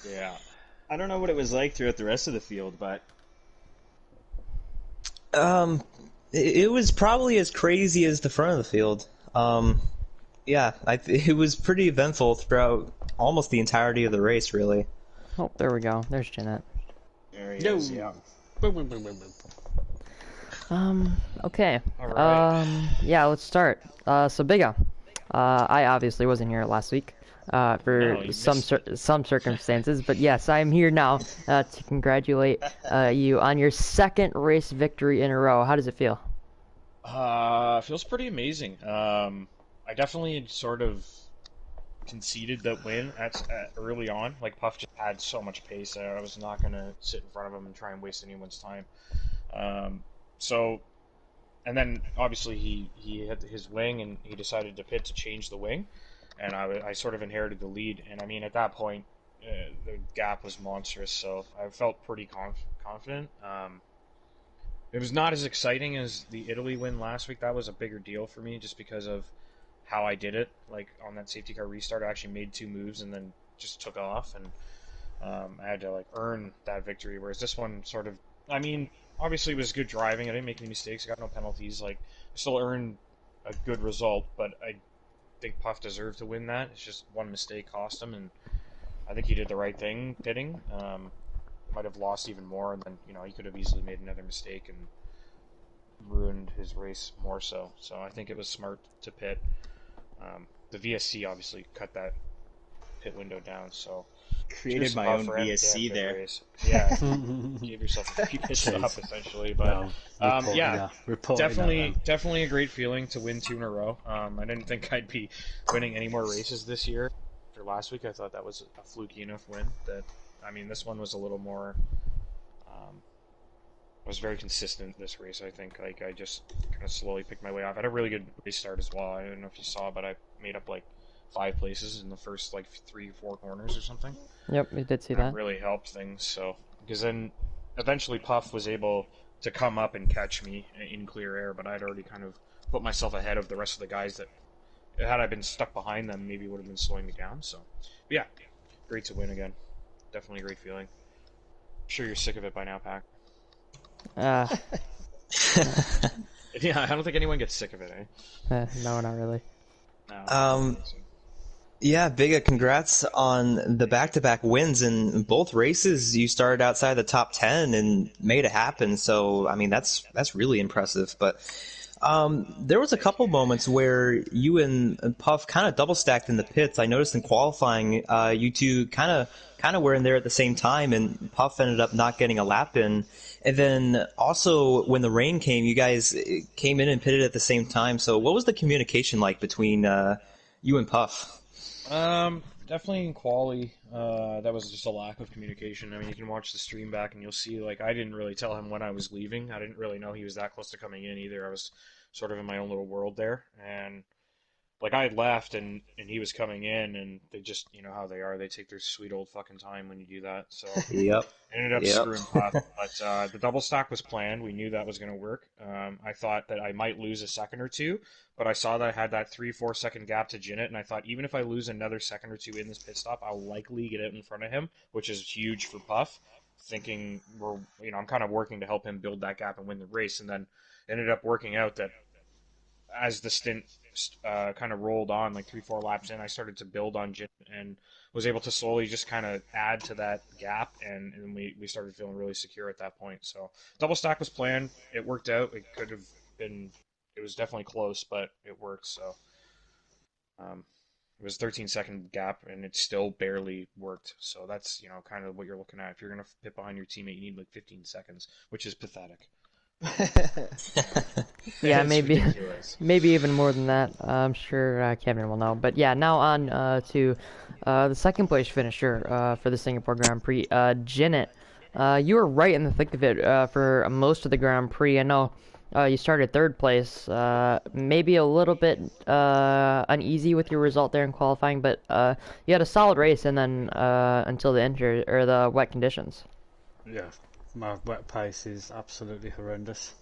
Yeah. I don't know what it was like throughout the rest of the field, but it was probably as crazy as the front of the field. Yeah, it was pretty eventful throughout almost the entirety of the race, really. Oh, there we go. There's Jeanette. there he is, yeah. Boom, boom, boom, boom, boom. Okay. All right. Yeah, let's start. So Biga, I obviously wasn't here last week, for No, you some missed- some circumstances, but yes, I am here now, to congratulate, you on your second race victory in a row. How does it feel? Feels pretty amazing. I definitely sort of conceded that win at early on. Like Puff just had so much pace there. I was not gonna sit in front of him and try and waste anyone's time. So, and then obviously he had his wing and he decided to pit to change the wing, and I sort of inherited the lead. And I mean at that point, the gap was monstrous. So I felt pretty confident. It was not as exciting as the Italy win last week. That was a bigger deal for me just because of how I did it. Like on that safety car restart, I actually made 2 moves and then just took off, and I had to like earn that victory. Whereas this one sort of, I mean, obviously it was good driving. I didn't make any mistakes. I got no penalties. Like I still earned a good result, but I think Puff deserved to win that. It's just one mistake cost him, and I think he did the right thing pitting. Might have lost even more, and then he could have easily made another mistake and ruined his race more so. So I think it was smart to pit. The VSC obviously cut that pit window down, so Created my own VSC there. Race. Yeah, gave yourself a free pit stop essentially, but definitely a great feeling to win 2 in a row. I didn't think I'd be winning any more races this year. After last week, I thought that was a fluky enough win. This one was a little more. Was very consistent this race. I think I just kind of slowly picked my way off. I had a really good race start as well. I don't know if you saw, but I made up like 5 places in the first like 3 or 4 corners or something. Yep, we did see that. Really helped things. So because then eventually Puff was able to come up and catch me in clear air, but I'd already kind of put myself ahead of the rest of the guys that had I been stuck behind them, maybe would have been slowing me down. So but yeah, great to win again. Definitely a great feeling. I'm sure you're sick of it by now, Pac. Yeah, I don't think anyone gets sick of it, eh? No, not really. No. Yeah, Biga, congrats on the back-to-back wins in both races. You started outside the top 10 and made it happen. So, I mean, that's really impressive. But there was a couple moments where you and Puff kind of double stacked in the pits. I noticed in qualifying, you two kind of were in there at the same time, and Puff ended up not getting a lap in. And then also when the rain came, you guys came in and pitted at the same time. So what was the communication like between you and Puff? Definitely in quali, that was just a lack of communication. I mean, you can watch the stream back and you'll see, like, I didn't really tell him when I was leaving. I didn't really know he was that close to coming in either. I was sort of in my own little world there, and like I had left and he was coming in, and they just, you know how they are, they take their sweet old fucking time when you do that. So Yep. ended up screwing Puff. But the double stack was planned. We knew that was going to work. I thought that I might lose a second or two, but I saw that I had that 3-4 second gap to Jinnit, and I thought even if I lose another second or two in this pit stop, I'll likely get out in front of him, which is huge for Puff. Thinking I'm kind of working to help him build that gap and win the race, and then it ended up working out that as the stint kind of rolled on, like 3-4 laps in, I started to build on Jin and was able to slowly just kind of add to that gap, and we started feeling really secure at that point. So double stack was planned. It worked out. It could have been, it was definitely close, but it worked. So it was a 13-second gap, and it still barely worked. So that's, kind of what you're looking at. If you're going to pit behind your teammate, you need like 15 seconds, which is pathetic. Yeah, maybe even more than that. I'm sure Kevin will know. But yeah, now on to the second place finisher for the Singapore Grand Prix, Jinnit. You were right in the thick of it for most of the Grand Prix. I know you started 3rd place, maybe a little bit uneasy with your result there in qualifying, but you had a solid race, and then until the wet conditions. Yeah. My wet pace is absolutely horrendous.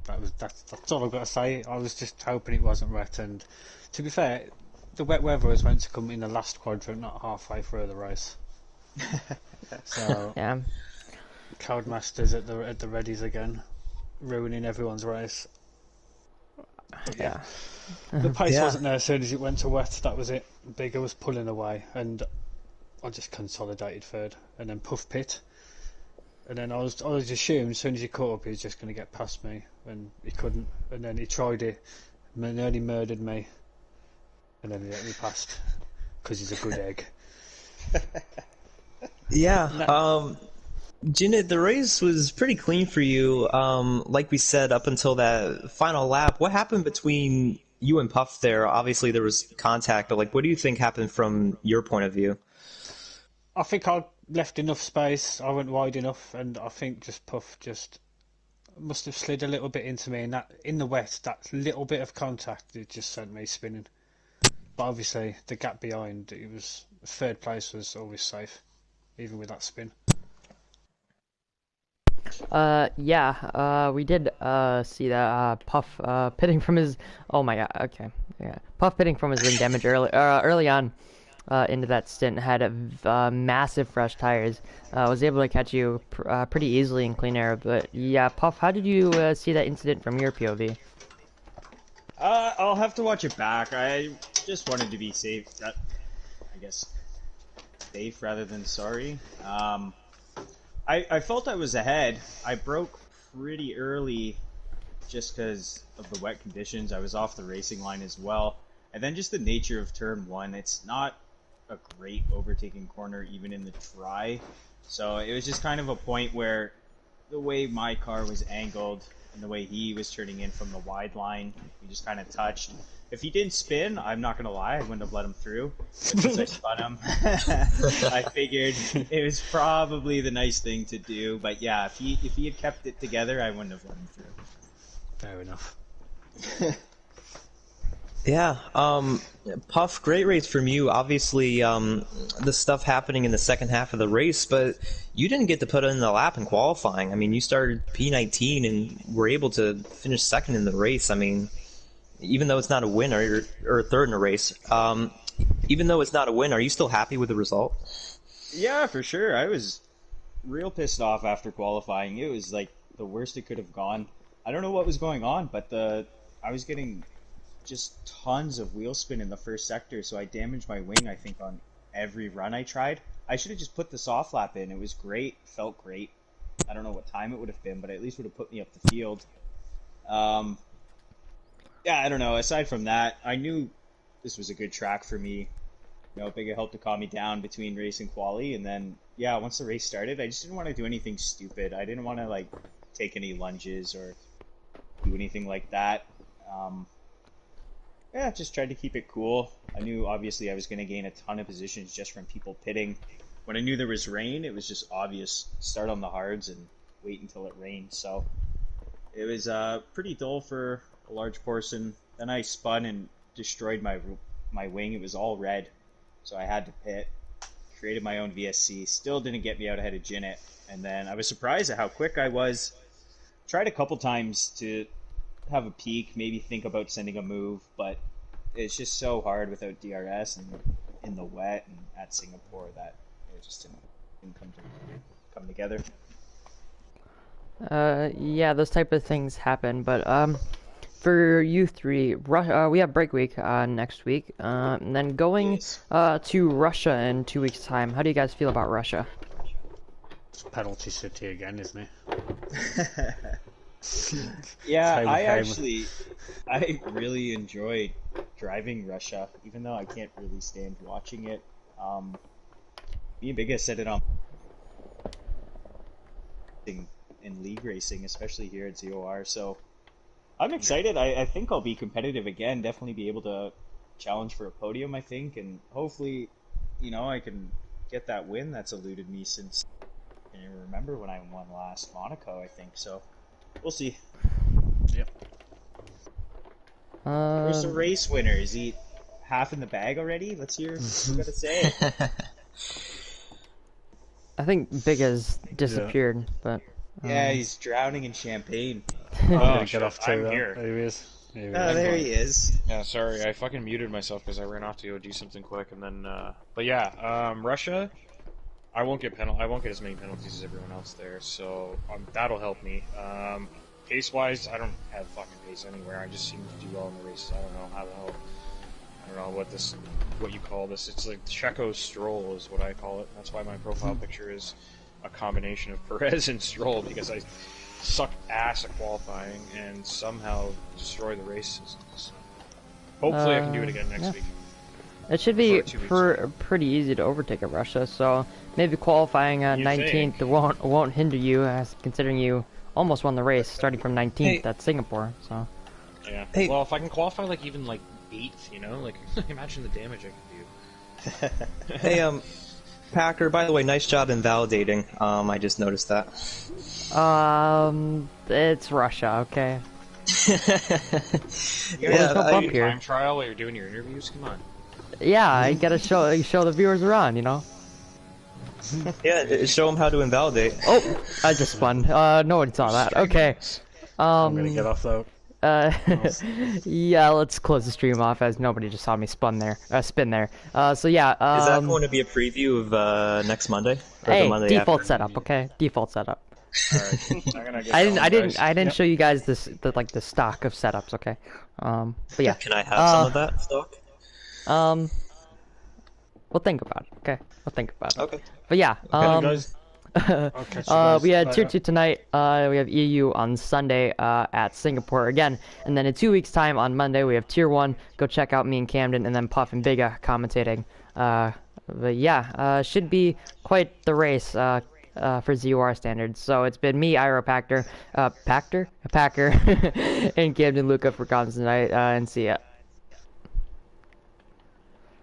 That's all I've got to say. I was just hoping it wasn't wet, and to be fair, the wet weather was meant to come in the last quadrant, not halfway through the race. So yeah, Codemasters at the readies again, ruining everyone's race. But yeah, the pace wasn't there as soon as it went to wet. That was it. Bigger was pulling away, and I just consolidated 3rd, and then Puff pit. And then I was assumed as soon as he caught up he was just going to get past me, and he couldn't. And then he tried it, and nearly murdered me. And then he let me past because he's a good egg. Yeah. Jinnit, the race was pretty clean for you. Like we said, up until that final lap, what happened between you and Puff there? Obviously there was contact, but like, what do you think happened from your point of view? I think I left enough space. I went wide enough, and I think just Puff just must have slid a little bit into me, and that in the wet, that little bit of contact, it just sent me spinning. But obviously, the gap behind, it was 3rd place was always safe, even with that spin. Yeah, we did see that Puff pitting from his. Oh my god. Okay, yeah, Puff pitting from his ring damage early on into that stint had massive fresh tires. Was able to catch you pretty easily in clean air. But yeah, Puff, how did you see that incident from your POV? I'll have to watch it back. I just wanted to be safe. I guess safe rather than sorry. I felt I was ahead. I broke pretty early just because of the wet conditions. I was off the racing line as well. And then just the nature of turn one, it's not a great overtaking corner even in the dry. So it was just kind of a point where the way my car was angled and the way he was turning in from the wide line, we just kind of touched. If he didn't spin, I'm not going to lie, I wouldn't have let him through. But since I spun him, I figured it was probably the nice thing to do. But yeah, if he had kept it together, I wouldn't have let him through. Fair enough. Yeah, Puff, great race from you. Obviously, the stuff happening in the second half of the race, but you didn't get to put in the lap in qualifying. I mean, you started P19 and were able to finish second in the race. I mean, even though it's not a win or third in a race, even though it's not a win, are you still happy with the result? Yeah, for sure. I was real pissed off after qualifying. It was like the worst it could have gone. I don't know what was going on, but I was getting just tons of wheel spin in the first sector, so I damaged my wing, I think, on every run I tried. I should have just put the soft lap in. It was great, felt great. I don't know what time it would have been, but at least would have put me up the field. Yeah, I don't know. Aside from that, I knew this was a good track for me. You know, Big helped to calm me down between race and quali, and then, yeah, once the race started, I just didn't want to do anything stupid. I didn't want to, like, take any lunges or do anything like that. Yeah, just tried to keep it cool. I knew, obviously, I was going to gain a ton of positions just from people pitting. When I knew there was rain, it was just obvious. Start on the hards and wait until it rained. So it was pretty dull for a large portion. Then I spun and destroyed my wing. It was all red, so I had to pit. Created my own VSC. Still didn't get me out ahead of Jinnit. And then I was surprised at how quick I was. Tried a couple times to have a peek, maybe think about sending a move, but it's just so hard without DRS and in the wet and at Singapore that it just didn't come together. Yeah, those type of things happen, but for you three, we have break week next week, and then going to Russia in 2 weeks' time. How do you guys feel about Russia? It's penalty city again, isn't it? Yeah, I really enjoyed driving Russia, even though I can't really stand watching it. Me and Big said it on in league racing, especially here at ZOR. So I'm excited. I think I'll be competitive again. Definitely be able to challenge for a podium, I think, and hopefully, you know, I can get that win that's eluded me since I remember when I won last Monaco, I think. So we'll see. Yep. Where's the race winner? Is he half in the bag already? Let's hear what you gotta say. I think Big has disappeared, but yeah, he's drowning in champagne. Oh, Get off to I'm here. There he is. Oh, there he is. Yeah, sorry, I fucking muted myself because I ran off to go do something quick, and then, but yeah, Russia, I won't get as many penalties as everyone else there, so that'll help me. Pace-wise, I don't have fucking pace anywhere. I just seem to do well in the races. I don't know how the hell. I don't know what you call this. It's like Checo Stroll is what I call it. That's why my profile picture is a combination of Perez and Stroll, because I suck ass at qualifying and somehow destroy the races. So hopefully I can do it again next week. It should be pretty easy to overtake at Russia, so maybe qualifying 19th won't hinder you, as considering you almost won the race starting from 19th at Singapore. So yeah. Hey. Well, if I can qualify like even like 8th, you know, like imagine the damage I could do. Hey, Packer, by the way, nice job in validating. I just noticed that. It's Russia, okay. There's no bump here. Time trial while you're doing your interviews. Come on. Yeah, I gotta show the viewers around, you know. Yeah, show him how to invalidate. Oh, I just spun. No one saw that. Okay. I'm gonna get off though. Yeah, let's close the stream off as nobody just saw me spin there. So yeah. Is that going to be a preview of next Monday? Or Hey, the Monday default after? setup. Okay, default setup. Alright, I'm gonna get I going, guys. didn't show you guys the stock of setups. Okay. But yeah. Can I have some of that stock? We'll think about it. Okay, we'll think about it. Okay. But yeah. Guys, I'll catch you guys We had Tier later. 2 tonight. We have EU on Sunday at Singapore again. And then in 2 weeks' time on Monday, we have Tier 1. Go check out me and Camden, and then Puff and Biga commentating. But yeah, should be quite the race for ZOR standards. So it's been me, Iro Packer, and Camden Luca for comms tonight. And see ya.